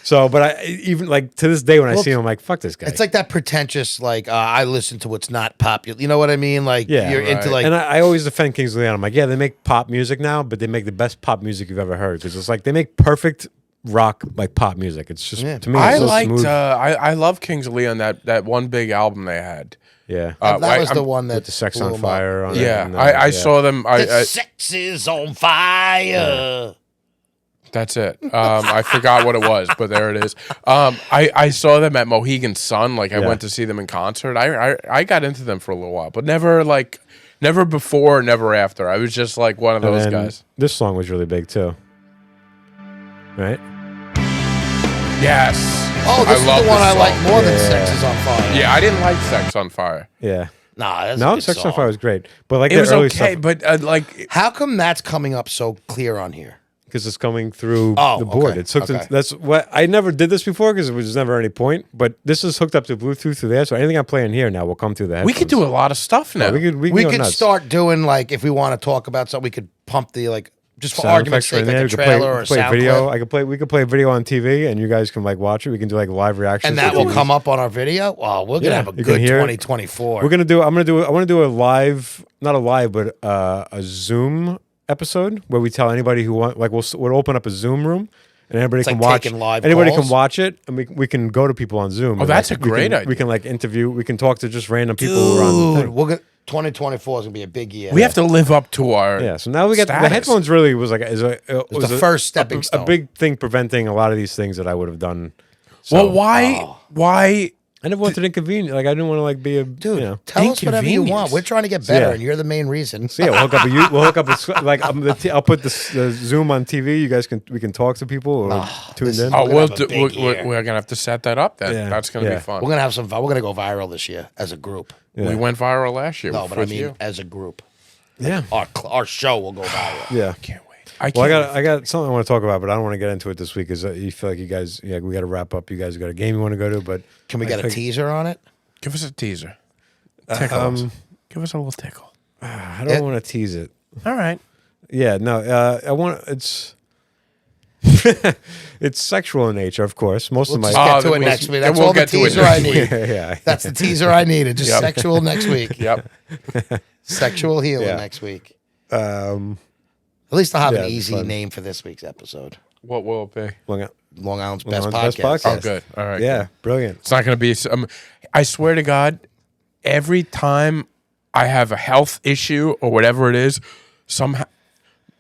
So, but I even like to this day when I see him, I'm like, fuck this guy. It's like that pretentious, like I listen to what's not popular. You know what I mean? Like Yeah, you're into like and I always defend Kings of Leon. I'm like, yeah, they make pop music now, but they make the best pop music you've ever heard because it's like they make perfect rock like pop music. It's just to me, I it's so liked. smooth. I love Kings of Leon. That one big album they had. Yeah, that was I'm- the one that with the Sex blew on him up. Fire. On it Yeah, and, I yeah. saw them. The sex is on fire. That's it. I forgot what it was, but there it is. I saw them at Mohegan Sun. Like I Yeah. went to see them in concert. I got into them for a little while, but never before, never after. I was just like one of And those then guys. This song was really big too, right? Yes. Oh, this is love the one I song. like more than Sex is on Fire. Yeah, I didn't like Sex on Fire. Yeah. Nah, that's a No, good Sex on song. Fire was great, but like It the was early okay, stuff but like How come that's coming up so clear on here? because it's coming through Oh, the board. okay, It's hooked. okay. That's what I never did this before because it was never any point. But this is hooked up to Bluetooth through there, so anything I'm playing here now will come through the headphones. we could do a lot of stuff now. We could We go could nuts. start doing like if we want to talk about something, we could pump the like just for Sound argument's effects sake, like there. a We could trailer or a play sound video. clip. We could play video on TV, and you guys can like watch it. We can do like live reactions, And that to will TVs. come up on our video. Wow, we're gonna Yeah, have a you can good hear it. 2024. We're gonna do. I want to do a live, not a live, but a Zoom episode where we tell anybody who want, like, we'll open up a Zoom room. And everybody It's can like watch. taking live Anybody calls? can watch it, and we can go to people on Zoom. and, that's like, a great We idea. can like interview. We can talk to just random people who are on the Dude, thing. we're gonna 2024 is gonna be a big year. we have to live up to our Yeah, so now we got the status. headphones. Really was like was the first stepping a stone. big thing preventing a lot of these things that I would have done. Well, So, why? I never wanted to inconvenience. Like I didn't want to like be a Dude, You know. tell us whatever you want. Inconvenience. We're trying to get better, Yeah. and you're the main reason. So yeah, we'll hook up. We'll hook up. Like I'll put the Zoom on TV. You guys we can talk to people or tune this in. is- Oh, We're we'll gonna have a do, big we're year. gonna have to set that up then. Yeah, That's gonna yeah. be fun. We're gonna have some fun. We're gonna go viral this year as a group. We went viral last year. No, but I with mean you. as a group. Yeah, Our show will go viral. yeah. Can't wait. Well, can't I got something I want to talk about, but I don't want to get into it this week because you feel like you guys, we got to wrap up. You guys got a game you want to go to, but Can we get a teaser on it? give us a teaser. Tickle us. Give us a little tickle. I don't want to tease it. All right. Yeah, no, I want it's. It's sexual in nature, of course. Most We'll of my just get to Oh, it we'll- next week. yeah, That's we'll all the get to it teaser next I need. yeah. That's the teaser I needed. Just sexual next week. Yep. Sexual healing Yeah. next week. Yeah, At least I'll have Yeah, an it'd be easy fun. name for this week's episode. What will it be? Long Island's Long best Island's podcast. best podcast. Oh, good. All right. yeah, cool. brilliant. It's not going to be some. I swear to God, every time I have a health issue or whatever it is, somehow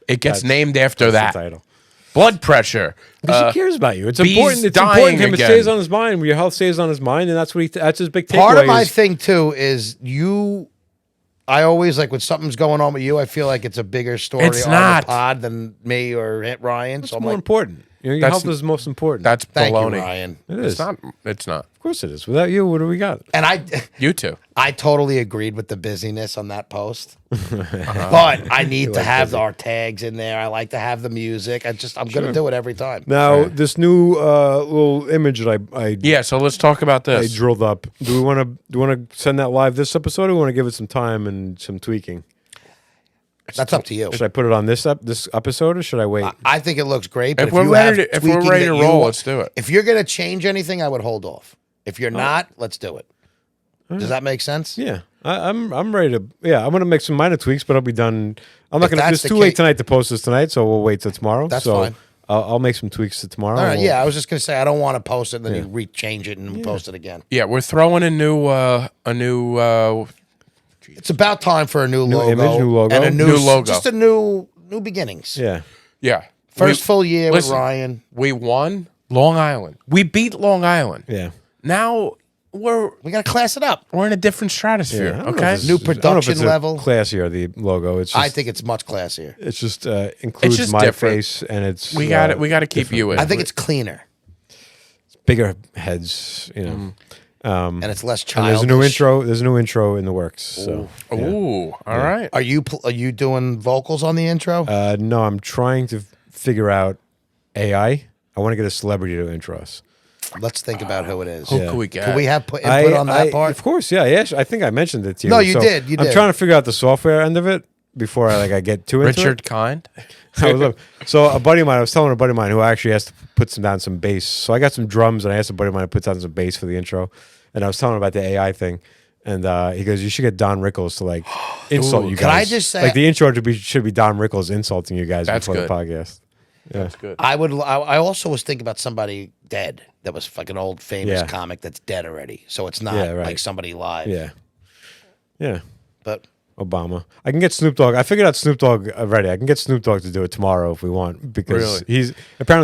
it gets That's- named after That's that. the title. Blood pressure. Because he cares about you. It's bees important. It's dying important to him. again. It stays on his mind. Your health stays on his mind, and that's what that's his big takeaway. Part of my is- thing too is I always like when something's going on with you, I feel like it's a bigger story It's on not. the pod than me or Ryan. It's So I'm more like, important. Your That's- health is most important. That's thank baloney. you, Ryan. it is. It's not. It's not. Of course it is. Without you, what do we got? And You two. I totally agreed with the busyness on that post. But I need to have our tags in there. I like to have the music. I'm gonna do it every time. Now, this new little image that I Yeah. So let's talk about I this. drilled up. Do we want to send that live this episode, or do we want to give it some time and some tweaking? That's up to you. Should I put it on this episode, or should I wait? I think it looks great. But If we're you ready have to- if we're tweaking ready that to you roll, want- let's do it. If you're gonna change anything, I would hold off. If you're not, let's do it. Does that make sense? Yeah, I'm ready to. Yeah, I'm gonna make some minor tweaks, but I'll be done. I'm not If gonna. that's It's the too late case- tonight to post this tonight, so we'll wait till tomorrow. That's so fine. I'll make some tweaks to tomorrow. All right. We'll- Yeah, I was just gonna say I don't want to post it and then you rechange it and post it again. Yeah, we're throwing a new. It's about time for a new logo, image, new logo. and a New logo. just a new beginnings. Yeah. Yeah. First full year listen, with Ryan. We won Long Island. We beat Long Island. Yeah. Now we're We gotta class it up. in a different stratosphere. I don't know if Okay. it's- New I don't know if production it's a level. classier, the logo. It's just, I think it's much classier. it's just includes just my different. face, and it's We got it. We got to keep you in. I think it's cleaner bigger heads. You know, and it's less and childish. there's a new intro. There's a new intro in the works. So Ooh. All right. Are you doing vocals on the intro? no, I'm trying to figure out AI. I want to get a celebrity to intro us. Let's think about who it is. Who could we get? Can we have input on that part? Of course, yeah. I think I mentioned it to you. No, you did, you I'm did. trying to figure out the software end of it before I get too into Richard it. Kind. So a buddy of mine, I was telling a buddy of mine who actually has to put down some bass. So I got some drums, and I asked a buddy of mine to put down some bass for the intro. And I was telling him about the AI thing, and he goes, "You should get Don Rickles to like insult you guys." Can I just say- like the intro should be Don Rickles insulting you guys That's before good. the podcast. That's good. I also was thinking about somebody dead that was like an old famous Yeah. comic that's dead already. So it's not Yeah, right. like somebody live. Yeah. But Obama. I can get Snoop Dogg. I figured out Snoop Dogg already. I can get Snoop Dogg to do it tomorrow if we want, because Really?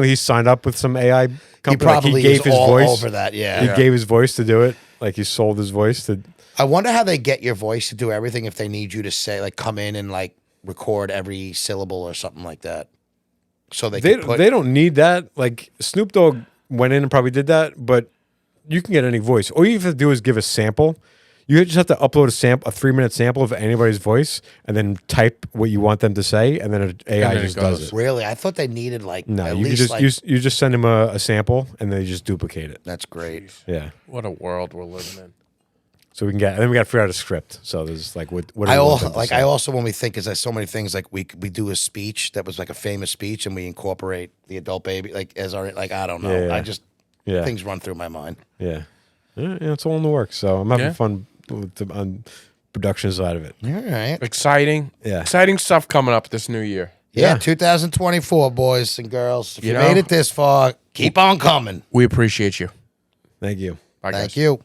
he's signed up with some AI company. he probably like he gave is his all voice. over that. Yeah. He gave his voice to do it. Like he sold his voice to. I wonder how they get your voice to do everything if they need you to say like come in and like record every syllable or something like that. So they They don't need that. Like Snoop Dogg went in and probably did that, but you can get any voice. All you have to do is give a sample. You just have to upload a 3-minute sample of anybody's voice, and then type what you want them to say, and then AI then it just goes. does it. Really, I thought they needed like No, at you can least just like you just send them a sample, and they just duplicate it. that's great. Yeah. What a world we're living in. So we can get, and then we got to figure out a script. So there's like what do I we want also them to like say? I also when we think is there's so many things like we do a speech that was like a famous speech and we incorporate the adult baby like as our like I don't know Yeah, yeah. I just Yeah. things run through my mind. Yeah, it's all in the works. So I'm having Yeah. fun with on production side of it. All right. Exciting. Yeah. Exciting stuff coming up this new year. Yeah, Yeah. 2024 boys and girls. If you You made know- it this far, keep on coming. We appreciate you. Thank you. Bye, Thank guys. you.